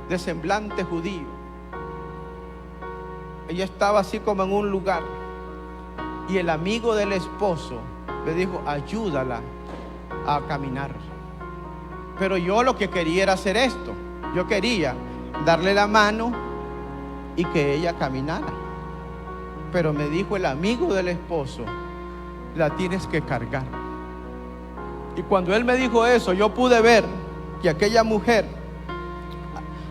de semblante judío. Ella estaba así como en un lugar, y el amigo del esposo le dijo: ayúdala a caminar. Pero yo lo que quería era hacer esto. Yo quería darle la mano y que ella caminara. Pero me dijo el amigo del esposo: la tienes que cargar. Y cuando él me dijo eso, yo pude ver que aquella mujer,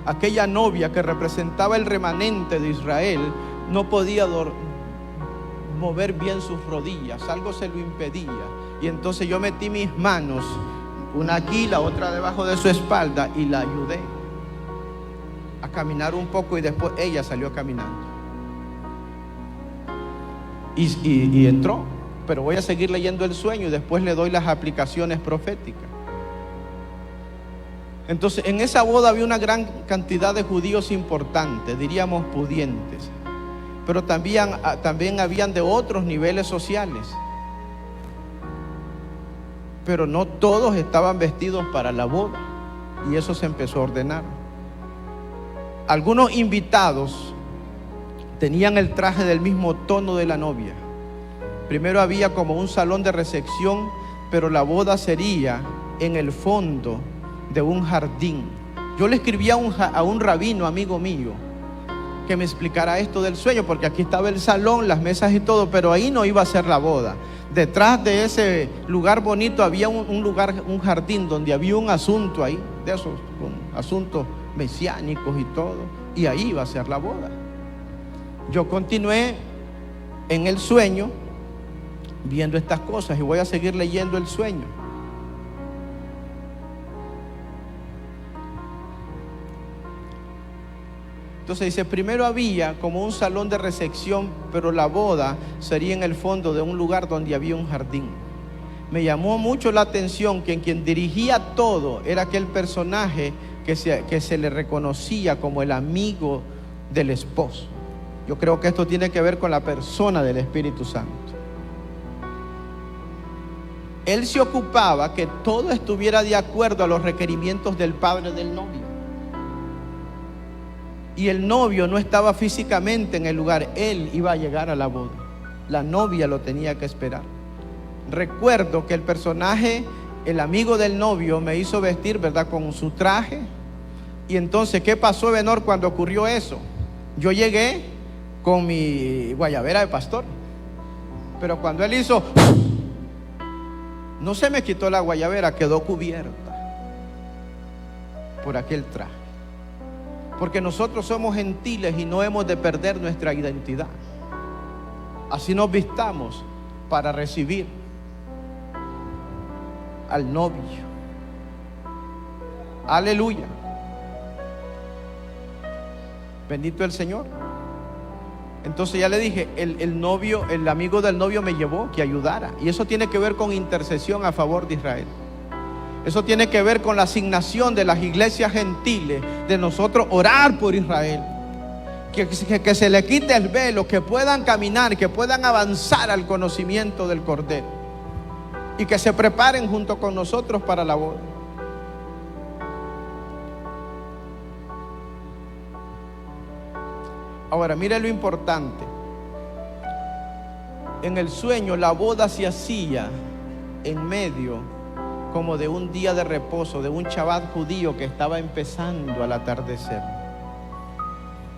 aquella novia que representaba el remanente de Israel, no podía mover bien sus rodillas, algo se lo impedía. Y entonces yo metí mis manos, una aquí, la otra debajo de su espalda, y la ayudé a caminar un poco, y después ella salió caminando y entró. Pero voy a seguir leyendo el sueño y después le doy las aplicaciones proféticas. Entonces, en esa boda había una gran cantidad de judíos importantes, diríamos pudientes, pero también habían de otros niveles sociales. Pero no todos estaban vestidos para la boda, y eso se empezó a ordenar. Algunos invitados tenían el traje del mismo tono de la novia. Primero había como un salón de recepción, pero la boda sería en el fondo de un jardín. Yo le escribí a un rabino amigo mío que me explicara esto del sueño, porque aquí estaba el salón, las mesas y todo, pero ahí no iba a ser la boda. Detrás de ese lugar bonito había un jardín donde había un asunto ahí, de esos asuntos mesiánicos y todo, y ahí iba a ser la boda. Yo continué en el sueño viendo estas cosas y voy a seguir leyendo el sueño. Entonces dice, primero había como un salón de recepción, pero la boda sería en el fondo de un lugar donde había un jardín. Me llamó mucho la atención que quien dirigía todo era aquel personaje que se le reconocía como el amigo del esposo. Yo creo que esto tiene que ver con la persona del Espíritu Santo. Él se ocupaba que todo estuviera de acuerdo a los requerimientos del padre del novio. Y el novio no estaba físicamente en el lugar, él iba a llegar a la boda. La novia lo tenía que esperar. Recuerdo que el personaje, el amigo del novio, me hizo vestir, ¿verdad?, con su traje. Y entonces, ¿qué pasó, Ebenor, cuando ocurrió eso? Yo llegué con mi guayabera de pastor, pero cuando él hizo, no se me quitó la guayabera, quedó cubierta por aquel traje. Porque nosotros somos gentiles y no hemos de perder nuestra identidad. Así nos vistamos para recibir al novio. Aleluya. Bendito el Señor. Entonces ya le dije, el novio, el amigo del novio me llevó que ayudara. Y eso tiene que ver con intercesión a favor de Israel. Eso tiene que ver con la asignación de las iglesias gentiles, de nosotros orar por Israel. Que se le quite el velo, que puedan caminar, que puedan avanzar al conocimiento del Cordero. Y que se preparen junto con nosotros para la boda. Ahora, mire lo importante. En el sueño la boda se hacía en medio como de un día de reposo, de un Shabbat judío que estaba empezando al atardecer.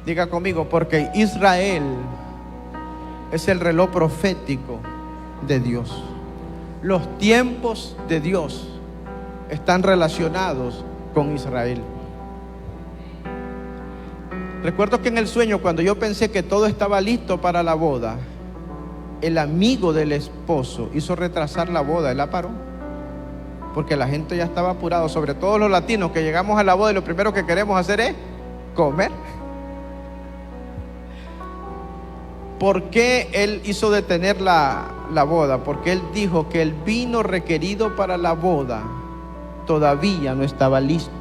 Diga conmigo, porque Israel es el reloj profético de Dios. Los tiempos de Dios están relacionados con Israel. Recuerdo que en el sueño, cuando yo pensé que todo estaba listo para la boda, el amigo del esposo hizo retrasar la boda. Él la paró porque la gente ya estaba apurado, sobre todo los latinos que llegamos a la boda y lo primero que queremos hacer es comer. ¿Por qué él hizo detener la boda? Porque él dijo que el vino requerido para la boda todavía no estaba listo.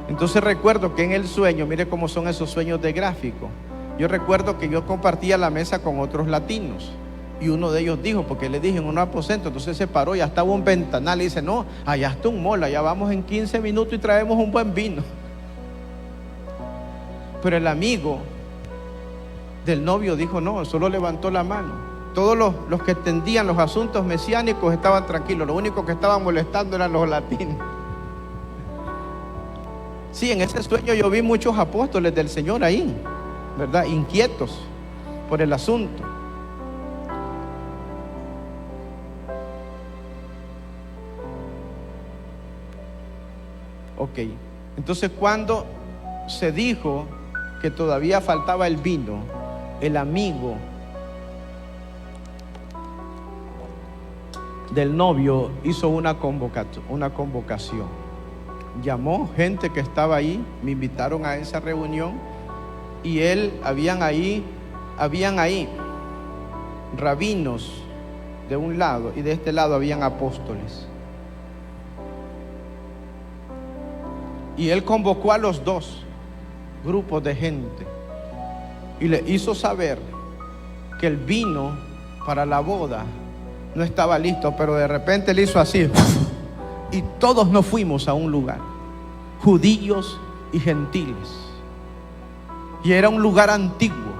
Entonces recuerdo que en el sueño, mire cómo son esos sueños de gráfico. Yo recuerdo que yo compartía la mesa con otros latinos. Y uno de ellos dijo, porque le dije en un aposento, entonces se paró, ya estaba un ventanal y dice, no, allá está un mall, allá vamos en 15 minutos y traemos un buen vino. Pero el amigo del novio dijo, no, solo levantó la mano. Todos los que entendían los asuntos mesiánicos estaban tranquilos, lo único que estaban molestando eran los latinos. Sí, en ese sueño yo vi muchos apóstoles del Señor ahí, ¿verdad? Inquietos por el asunto. Ok, entonces cuando se dijo que todavía faltaba el vino, el amigo del novio hizo una convocación. Llamó gente que estaba ahí, me invitaron a esa reunión y habían ahí rabinos de un lado y de este lado habían apóstoles. Y él convocó a los dos grupos de gente y le hizo saber que el vino para la boda no estaba listo, pero de repente le hizo así y todos nos fuimos a un lugar, judíos y gentiles, y era un lugar antiguo,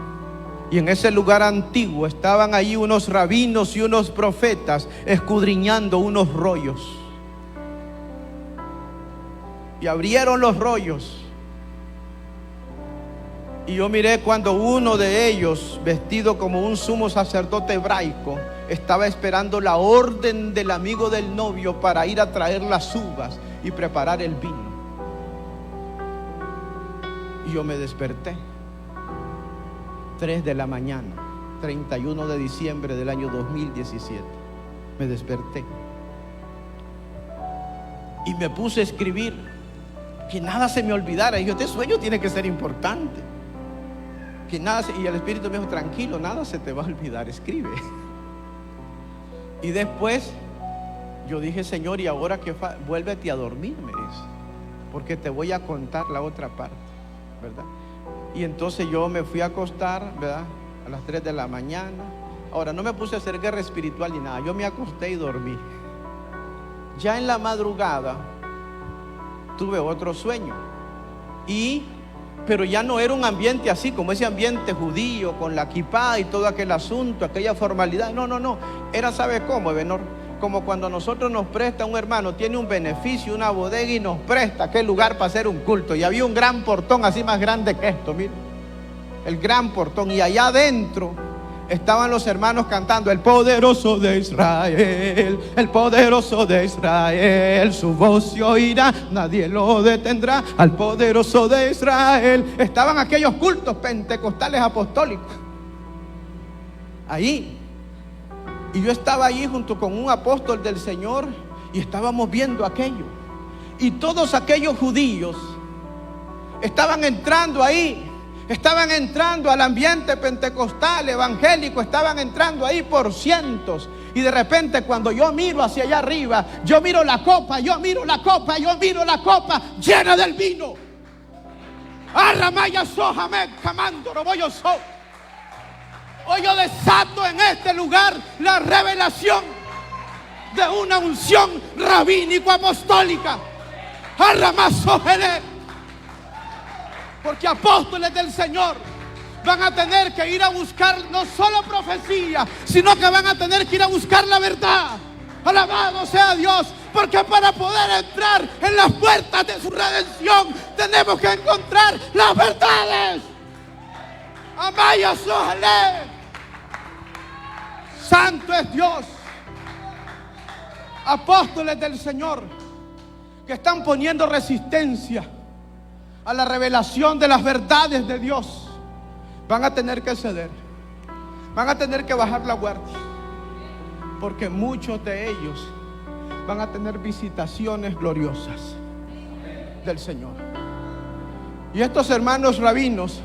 y en ese lugar antiguo estaban ahí unos rabinos y unos profetas escudriñando unos rollos. Y abrieron los rollos Y yo miré cuando uno de ellos, vestido como un sumo sacerdote hebraico, estaba esperando la orden del amigo del novio para ir a traer las uvas y preparar el vino. Y yo me desperté 3 de la mañana, 31 de diciembre del año 2017. Me desperté y me puse a escribir, que nada se me olvidara. Y yo, este sueño tiene que ser importante, que nada y el Espíritu me dijo, tranquilo, nada se te va a olvidar, escribe. Y después yo dije, Señor, y ahora que vuélvete a dormir, me dice, porque te voy a contar la otra parte, ¿verdad? Y entonces yo me fui a acostar, ¿verdad? A las 3 de la mañana. Ahora, no me puse a hacer guerra espiritual ni nada, yo me acosté y dormí. Ya en la madrugada tuve otro sueño, pero ya no era un ambiente así como ese ambiente judío con la kipá y todo aquel asunto, aquella formalidad. No, era, ¿sabe cómo, Ebenor? Como cuando nosotros nos presta un hermano, tiene un beneficio, una bodega, y nos presta aquel lugar para hacer un culto. Y había un gran portón así más grande que esto, mira, el gran portón, y allá adentro estaban los hermanos cantando: el poderoso de Israel, el poderoso de Israel, su voz se oirá, nadie lo detendrá, al poderoso de Israel. Estaban aquellos cultos pentecostales apostólicos ahí, y yo estaba allí junto con un apóstol del Señor, y estábamos viendo aquello, y todos aquellos judíos estaban entrando ahí. Estaban entrando al ambiente pentecostal, evangélico, estaban entrando ahí por cientos. Y de repente, cuando yo miro hacia allá arriba, yo miro la copa llena del vino. Hoy yo desato en este lugar la revelación de una unción rabínico apostólica. Porque apóstoles del Señor van a tener que ir a buscar no solo profecía, sino que van a tener que ir a buscar la verdad. Alabado sea Dios, porque para poder entrar en las puertas de su redención tenemos que encontrar las verdades. Amaya Sohale. Santo es Dios. Apóstoles del Señor que están poniendo resistencia a la revelación de las verdades de Dios, van a tener que ceder, van a tener que bajar la guardia, porque muchos de ellos van a tener visitaciones gloriosas del Señor. Y estos hermanos rabinos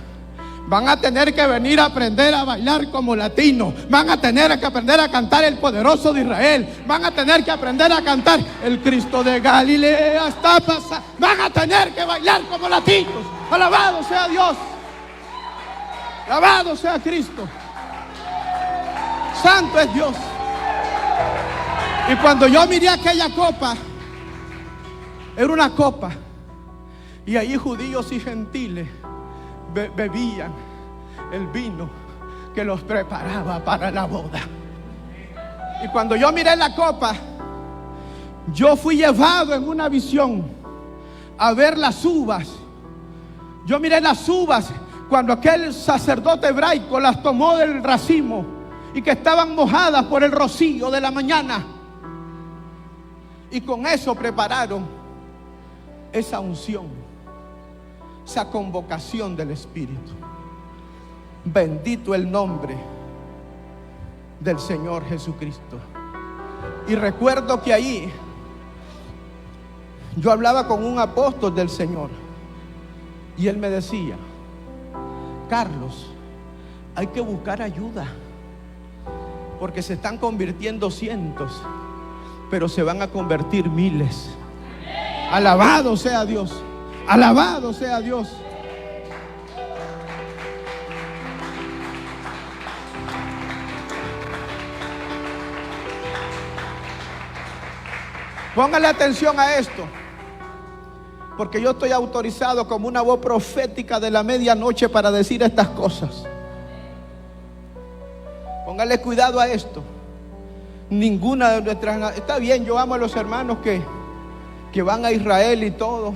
van a tener que venir a aprender a bailar como latinos, van a tener que aprender a cantar el poderoso de Israel, van a tener que aprender a cantar el Cristo de Galilea está pasando, van a tener que bailar como latinos. Alabado sea Dios, alabado sea Cristo. Santo es Dios. Y cuando yo miré aquella copa, era una copa, y allí judíos y gentiles bebían el vino que los preparaba para la boda. Y cuando yo miré la copa, yo fui llevado en una visión a ver las uvas. Yo miré las uvas cuando aquel sacerdote hebraico las tomó del racimo y que estaban mojadas por el rocío de la mañana, y con eso prepararon esa unción, esa convocación del Espíritu. Bendito el nombre del Señor Jesucristo. Y recuerdo que ahí yo hablaba con un apóstol del Señor, y él me decía: Carlos, hay que buscar ayuda, porque se están convirtiendo cientos, pero se van a convertir miles. Alabado sea Dios. Alabado sea Dios. Póngale atención a esto, porque yo estoy autorizado como una voz profética de la medianoche para decir estas cosas. Póngale cuidado a esto. Ninguna de nuestras... Está bien, yo amo a los hermanos que van a Israel y todo,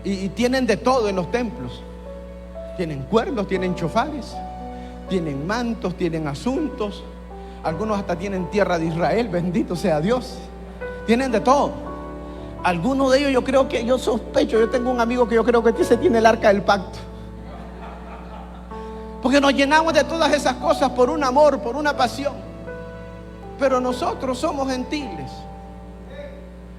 y tienen de todo en los templos, Tienen cuernos, tienen chofares, tienen mantos, tienen asuntos. Algunos hasta tienen tierra de Israel, bendito sea Dios. Tienen de todo. Algunos de ellos yo sospecho, yo tengo un amigo que yo creo que ese tiene el arca del pacto. Porque nos llenamos de todas esas cosas por un amor, por una pasión. Pero nosotros somos gentiles.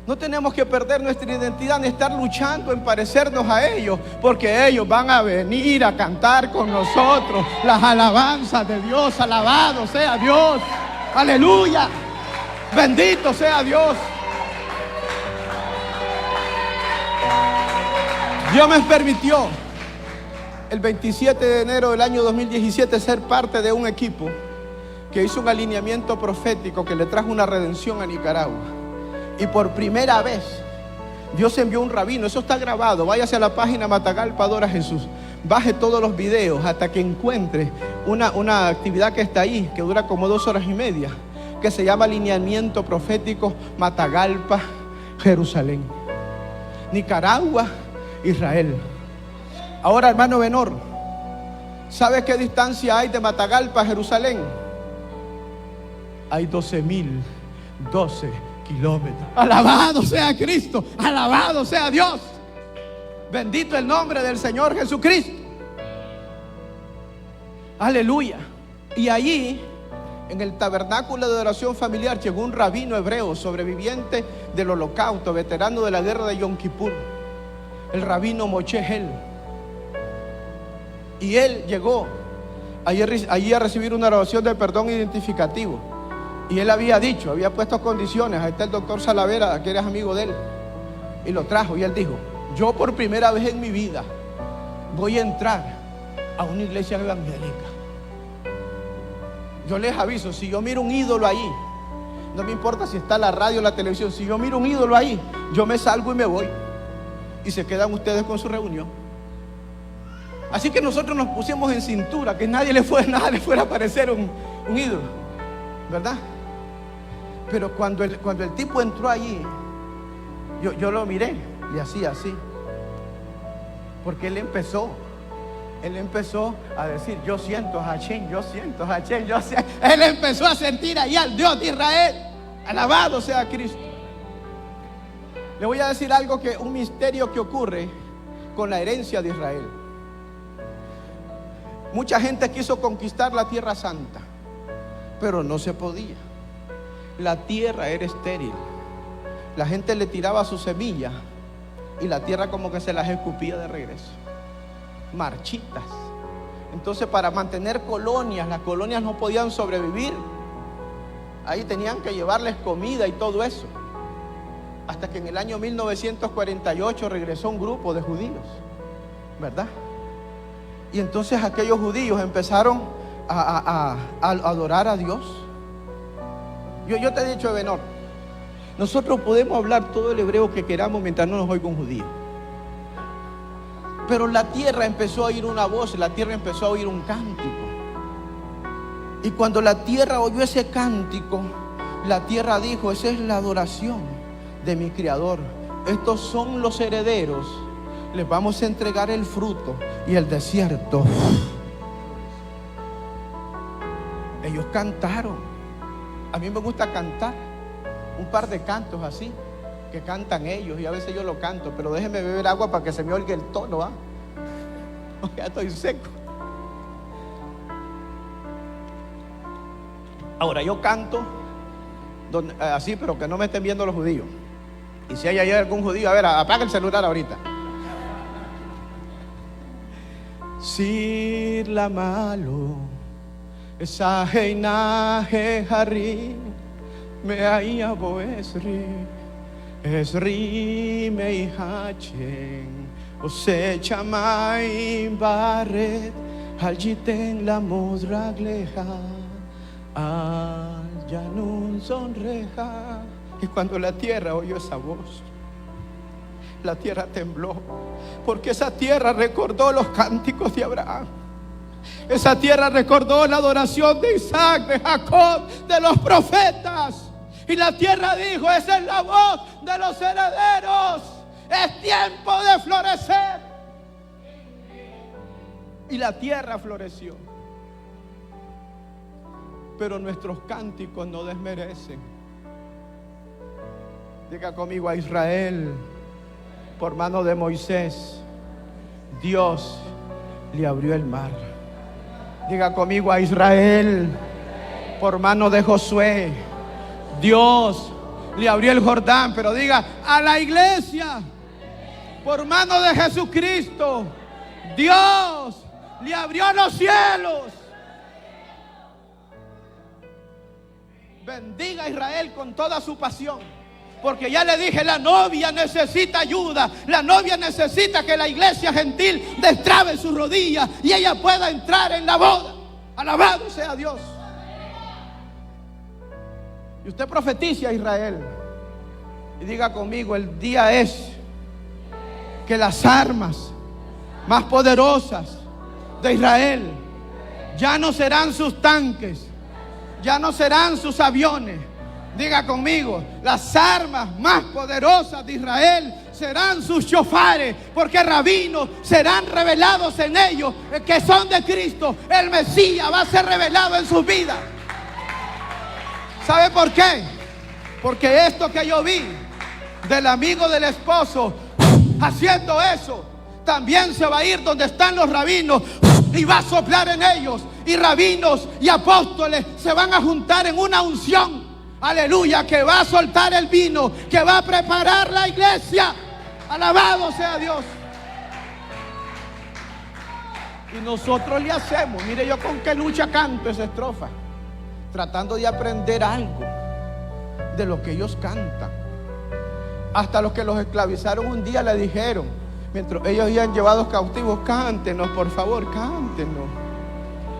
No tenemos que perder nuestra identidad ni estar luchando en parecernos a ellos, porque ellos van a venir a cantar con nosotros las alabanzas de Dios. Alabado sea Dios, aleluya, bendito sea Dios. Dios me permitió el 27 de enero del año 2017 ser parte de un equipo que hizo un alineamiento profético que le trajo una redención a Nicaragua. Y por primera vez Dios envió un rabino. Eso está grabado. Váyase a la página Matagalpa Adora a Jesús. Baje todos los videos hasta que encuentre una actividad que está ahí, que dura como 2 horas y media, que se llama Alineamiento Profético Matagalpa, Jerusalén, Nicaragua, Israel. Ahora, hermano Benor, ¿sabe qué distancia hay de Matagalpa a Jerusalén? Hay 12,012 kilómetros. Alabado sea Cristo, alabado sea Dios, bendito el nombre del Señor Jesucristo, aleluya. Y allí en el tabernáculo de oración familiar llegó un rabino hebreo, sobreviviente del holocausto, veterano de la guerra de Yom Kippur, el rabino Moshe Hel. Y él llegó allí a recibir una oración de perdón identificativo. Y él había puesto condiciones. Ahí está el doctor Salavera, que eres amigo de él, y lo trajo. Y él dijo: yo por primera vez en mi vida voy a entrar a una iglesia evangélica. Yo les aviso, si yo miro un ídolo ahí, no me importa si está la radio o la televisión, si yo miro un ídolo ahí, yo me salgo y me voy. Y se quedan ustedes con su reunión. Así que nosotros nos pusimos en cintura, que nada le fuera a parecer un ídolo, ¿verdad? Pero cuando el tipo entró allí, yo lo miré y hacía así, porque él empezó a decir: yo siento a Hashem, yo siento a Hashem, yo siento. Él empezó a sentir ahí al Dios de Israel. Alabado sea Cristo. Le voy a decir algo, un misterio que ocurre con la herencia de Israel. Mucha gente quiso conquistar la Tierra Santa, pero no se podía. La tierra era estéril. La gente le tiraba su semilla y la tierra como que se las escupía de regreso, marchitas. Entonces, para mantener colonias, las colonias no podían sobrevivir. Ahí tenían que llevarles comida y todo eso. Hasta que en el año 1948 regresó un grupo de judíos, ¿verdad? Y entonces aquellos judíos empezaron a adorar a Dios. Yo te he dicho, Ebenor, nosotros podemos hablar todo el hebreo que queramos mientras no nos oiga un judío. Pero la tierra empezó a oír una voz, la tierra empezó a oír un cántico. Y cuando la tierra oyó ese cántico, la tierra dijo: esa es la adoración de mi Creador. Estos son los herederos. Les vamos a entregar el fruto y el desierto. Ellos cantaron. A mí me gusta cantar un par de cantos así, que cantan ellos, y a veces yo lo canto, pero déjenme beber agua para que se me oiga el tono, ¿ah? Ya estoy seco. Ahora yo canto así, pero que no me estén viendo los judíos. Y si hay ahí algún judío, a ver, apaga el celular ahorita. Sir la malo esa heina harri me aya boesri esri me hachen ose chamai barret aljiten la modragleja al yanun sonreja. Y cuando la tierra oyó esa voz, la tierra tembló, porque esa tierra recordó los cánticos de Abraham. Esa tierra recordó la adoración de Isaac, de Jacob, de los profetas. Y la tierra dijo: esa es la voz de los herederos. Es tiempo de florecer. y la tierra floreció. Pero nuestros cánticos no desmerecen. Diga conmigo: a Israel, por mano de Moisés, Dios le abrió el mar. Diga conmigo: a Israel, por mano de Josué, Dios le abrió el Jordán. Pero diga: a la iglesia, por mano de Jesucristo, Dios le abrió los cielos. Bendiga a Israel con toda su pasión, porque ya le dije, la novia necesita ayuda. La novia necesita que la iglesia gentil destrabe sus rodillas y ella pueda entrar en la boda. Alabado sea Dios. Y usted profetice a Israel y diga conmigo: el día es que las armas más poderosas de Israel ya no serán sus tanques, ya no serán sus aviones. Diga conmigo: las armas más poderosas de Israel serán sus chofares, porque rabinos serán revelados en ellos, que son de Cristo. El Mesías va a ser revelado en sus vidas. ¿Sabe por qué? Porque esto que yo vi del amigo del esposo haciendo eso, también se va a ir donde están los rabinos y va a soplar en ellos. Y rabinos y apóstoles se van a juntar en una unción, aleluya, que va a soltar el vino, que va a preparar la iglesia. Alabado sea Dios. Y nosotros le hacemos, mire yo con qué lucha canto esa estrofa, tratando de aprender algo de lo que ellos cantan. Hasta los que los esclavizaron un día le dijeron, mientras ellos iban llevados cautivos: cántenos, por favor, cántenos.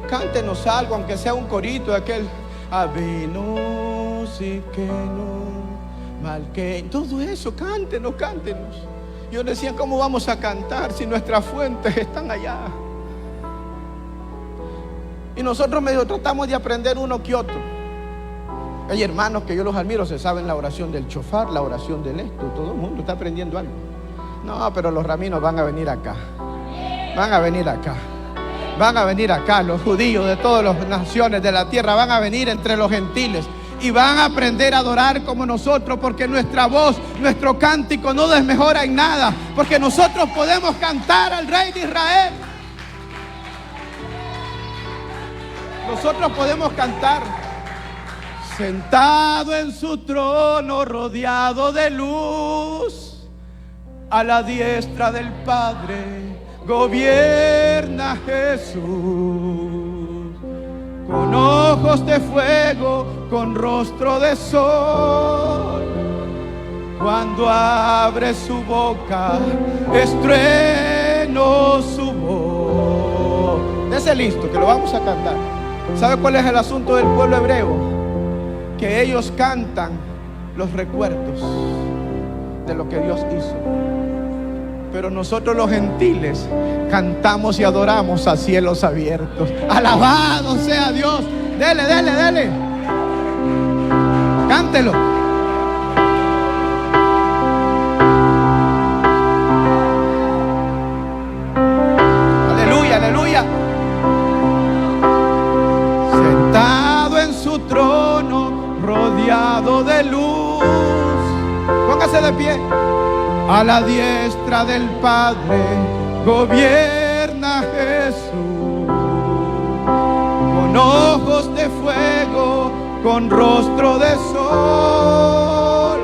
Cántenos algo, aunque sea un corito de aquel Abenos y que no mal que. Todo eso, cántenos, cántenos. Yo les decía: ¿cómo vamos a cantar si nuestras fuentes están allá? Y nosotros medio tratamos de aprender uno que otro. Hay hermanos que yo los admiro, se saben la oración del chofar, la oración del esto. Todo el mundo está aprendiendo algo. No, pero los rabinos van a venir acá. Van a venir acá. Van a venir acá, los judíos de todas las naciones de la tierra van a venir entre los gentiles y van a aprender a adorar como nosotros, porque nuestra voz, nuestro cántico no desmejora en nada, porque nosotros podemos cantar al Rey de Israel. Nosotros podemos cantar: sentado en su trono, rodeado de luz, a la diestra del Padre gobierna Jesús, con ojos de fuego, con rostro de sol. Cuando abre su boca, estruendo su voz. Dese listo, que lo vamos a cantar. ¿Sabe cuál es el asunto del pueblo hebreo? Que ellos cantan los recuerdos de lo que Dios hizo. Pero nosotros los gentiles cantamos y adoramos a cielos abiertos. Alabado sea Dios. Dele, dele, dele. Cántelo. Aleluya, aleluya. Sentado en su trono, rodeado de luz. Póngase de pie. A la diestra del Padre gobierna Jesús, con ojos de fuego, con rostro de sol.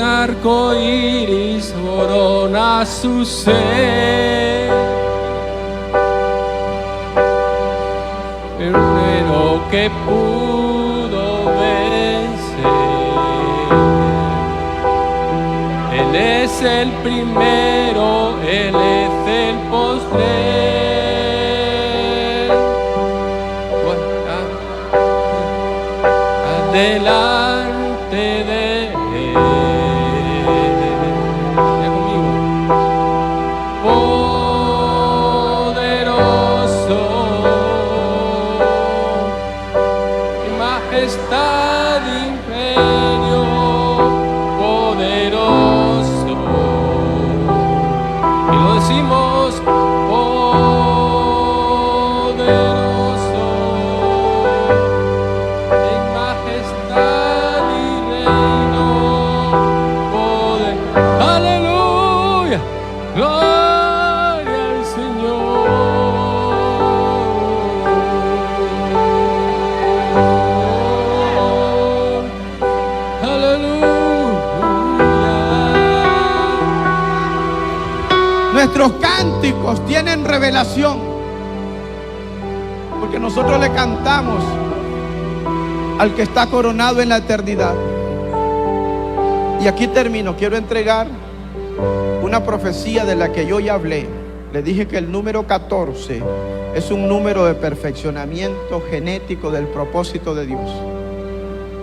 Arco iris corona su ser, guerrero que pudo vencer. es el primero, Él es el postrer. Delante de Él. Diga conmigo. Poderoso, en majestad, imperio, poderoso. Y lo decimos, poderoso, en majestad y reino, poder. Aleluya, gloria al Señor. Aleluya. Nuestros cánticos tienen revelación, porque nosotros le cantamos al que está coronado en la eternidad. Y aquí termino. Quiero entregar una profecía de la que yo ya hablé. Le dije que el número 14 es un número de perfeccionamiento genético del propósito de Dios.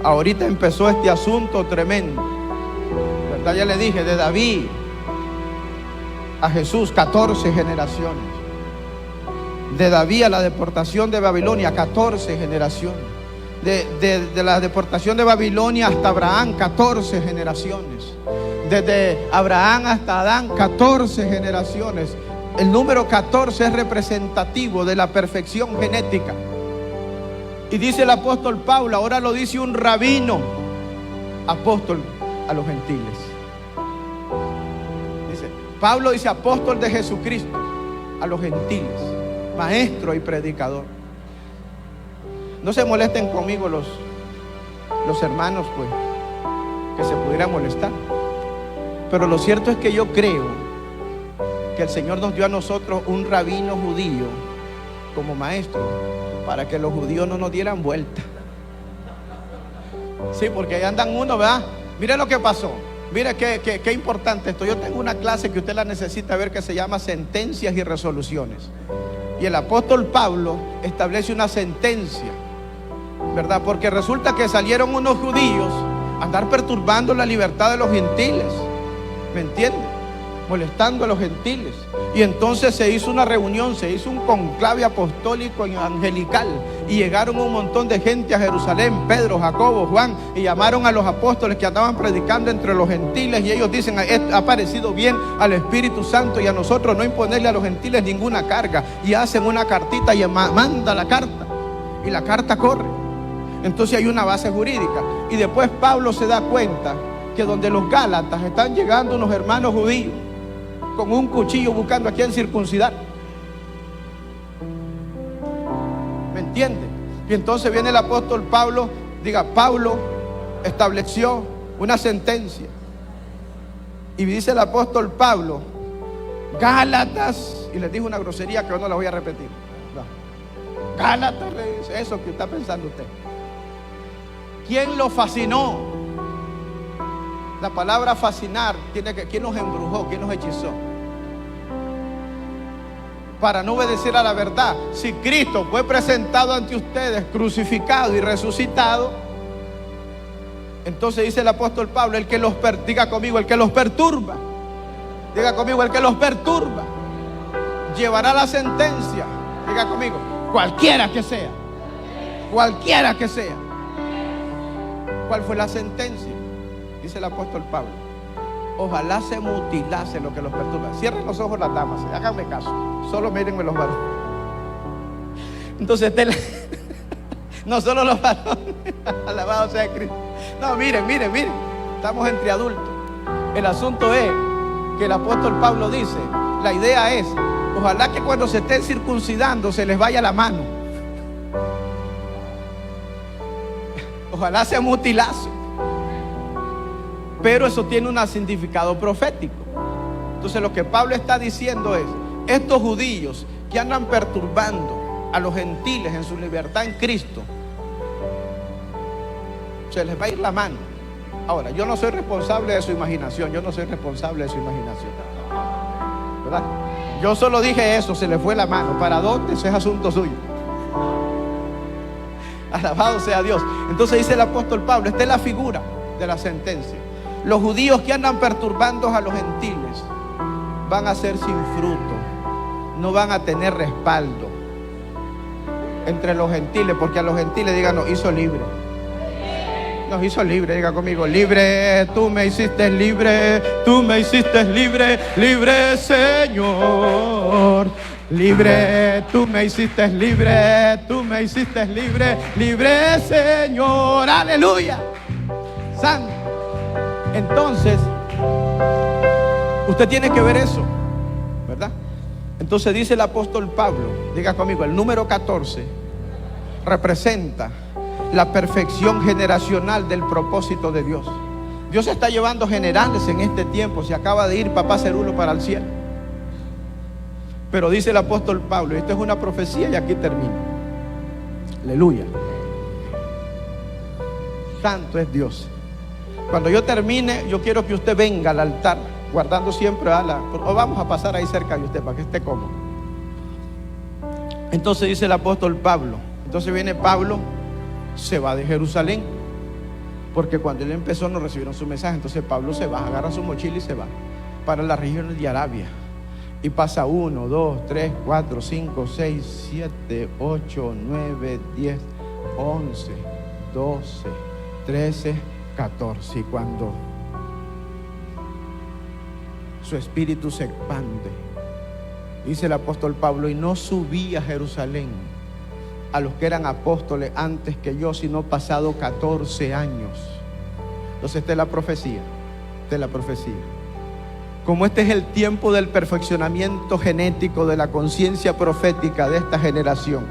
Ahorita empezó este asunto tremendo, ¿verdad? Ya le dije, de David a Jesús, 14 generaciones. De David a la deportación de Babilonia, 14 generaciones. De la deportación de Babilonia hasta Abraham, 14 generaciones. Desde Abraham hasta Adán, 14 generaciones. El número 14 es representativo de la perfección genética. Y dice el apóstol Pablo, ahora lo dice un rabino, apóstol a los gentiles. Pablo dice apóstol de Jesucristo a los gentiles, maestro y predicador. No se molesten conmigo los hermanos, pues, que se pudieran molestar. Pero lo cierto es que yo creo que el Señor nos dio a nosotros un rabino judío como maestro, para que los judíos no nos dieran vuelta. Sí, porque ahí andan uno, ¿verdad? Mire lo que pasó. Mire qué importante esto. Yo tengo una clase que usted la necesita ver, que se llama sentencias y resoluciones. Y el apóstol Pablo establece una sentencia, ¿verdad? Porque resulta que salieron unos judíos a andar perturbando la libertad de los gentiles, ¿me entiende? Molestando a los gentiles. Y entonces se hizo una reunión, se hizo un conclave apostólico y angelical, y llegaron un montón de gente a Jerusalén, Pedro, Jacobo, Juan, y llamaron a los apóstoles que andaban predicando entre los gentiles, y ellos dicen, ha parecido bien al Espíritu Santo y a nosotros no imponerle a los gentiles ninguna carga, y hacen una cartita y manda la carta, y la carta corre. Entonces hay una base jurídica. Y después Pablo se da cuenta que donde los gálatas están llegando unos hermanos judíos con un cuchillo buscando a quien circuncidar, ¿me entiende? Y entonces viene el apóstol Pablo, Pablo estableció una sentencia, y dice el apóstol Pablo, Gálatas, y les dijo una grosería que yo no la voy a repetir. No. Gálatas, le dice eso que está pensando usted. ¿Quién lo fascinó? La palabra fascinar tiene que, ¿quién nos embrujó? ¿Quién nos hechizó? Para no obedecer a la verdad. Si Cristo fue presentado ante ustedes crucificado y resucitado, entonces dice el apóstol Pablo, el que los diga conmigo, el que los perturba, diga conmigo, el que los perturba llevará la sentencia, diga conmigo, cualquiera que sea, cualquiera que sea. ¿Cuál fue la sentencia? Dice el apóstol Pablo, ojalá se mutilase lo que los perturba. Cierren los ojos las damas, háganme caso, solo mírenme los varones. Entonces no solo los varones, alabado sea Cristo. No, miren, estamos entre adultos. El asunto es que el apóstol Pablo dice, la idea es, ojalá que cuando se estén circuncidando se les vaya la mano, ojalá se mutilase. Pero eso tiene un significado profético. Entonces lo que Pablo está diciendo es, estos judíos que andan perturbando a los gentiles en su libertad en Cristo, se les va a ir la mano. Ahora, yo no soy responsable de su imaginación. Yo no soy responsable de su imaginación, ¿verdad? Yo solo dije eso, se le fue la mano. ¿Para dónde? Eso es asunto suyo. Alabado sea Dios. Entonces dice el apóstol Pablo, esta es la figura de la sentencia. Los judíos que andan perturbando a los gentiles van a ser sin fruto, no van a tener respaldo entre los gentiles, porque a los gentiles, digan, nos hizo libre. Nos hizo libre, diga conmigo, libre, tú me hiciste libre, tú me hiciste libre, libre Señor. Libre, tú me hiciste libre, tú me hiciste libre, libre Señor, aleluya, santo. Entonces, usted tiene que ver eso, ¿verdad? Entonces dice el apóstol Pablo, diga conmigo, el número 14 representa la perfección generacional del propósito de Dios. Dios está llevando generales en este tiempo. Se acaba de ir papá Cerulo para el cielo. Pero dice el apóstol Pablo, y esto es una profecía y aquí termino. Aleluya. Santo es Dios. Cuando yo termine, yo quiero que usted venga al altar, guardando siempre o vamos a pasar ahí cerca de usted para que esté cómodo. Entonces dice el apóstol Pablo, entonces viene Pablo, se va de Jerusalén, porque cuando él empezó no recibieron su mensaje. Entonces Pablo se va, agarra su mochila y se va para las regiones de Arabia. Y pasa 1, 2, 3, 4, 5, 6, 7, 8, 9, 10, 11, 12, 13, 14. Y cuando su espíritu se expande, dice el apóstol Pablo, y no subí a Jerusalén a los que eran apóstoles antes que yo, sino pasado 14 años. Entonces esta es la profecía. Esta es la profecía. Como este es el tiempo del perfeccionamiento genético de la conciencia profética de esta generación,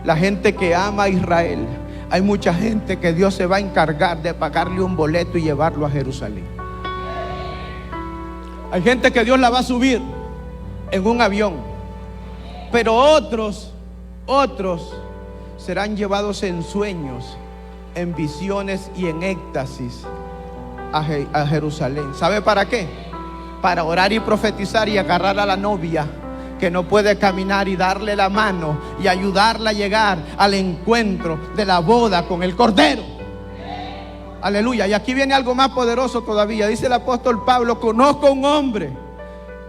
la gente que ama a Israel, hay mucha gente que Dios se va a encargar de pagarle un boleto y llevarlo a Jerusalén. Hay gente que Dios la va a subir en un avión, pero otros serán llevados en sueños, en visiones y en éxtasis a Jerusalén. ¿Sabe para qué? Para orar y profetizar y agarrar a la novia que no puede caminar y darle la mano y ayudarla a llegar al encuentro de la boda con el Cordero. Aleluya. Y aquí viene algo más poderoso todavía. Dice el apóstol Pablo, conozco a un hombre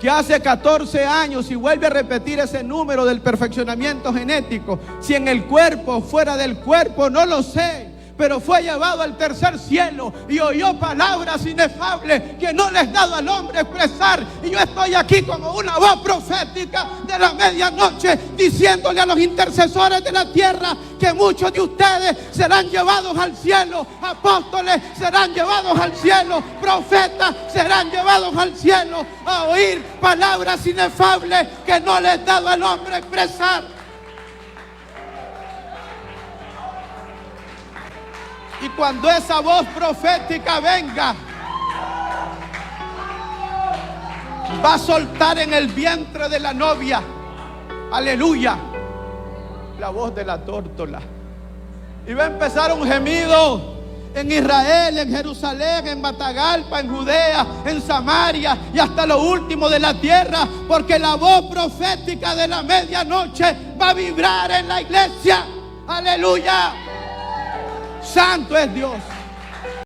que hace 14 años, y vuelve a repetir ese número del perfeccionamiento genético, si en el cuerpo, fuera del cuerpo, no lo sé, pero fue llevado al tercer cielo y oyó palabras inefables que no les ha dado al hombre expresar. Y yo estoy aquí como una voz profética de la medianoche, diciéndole a los intercesores de la tierra que muchos de ustedes serán llevados al cielo, apóstoles serán llevados al cielo, profetas serán llevados al cielo a oír palabras inefables que no les ha dado al hombre expresar. Y cuando esa voz profética venga, va a soltar en el vientre de la novia, aleluya, la voz de la tórtola. Y va a empezar un gemido en Israel, en Jerusalén, en Matagalpa, en Judea, en Samaria y hasta lo último de la tierra, porque la voz profética de la medianoche va a vibrar en la iglesia. Aleluya. Santo es Dios.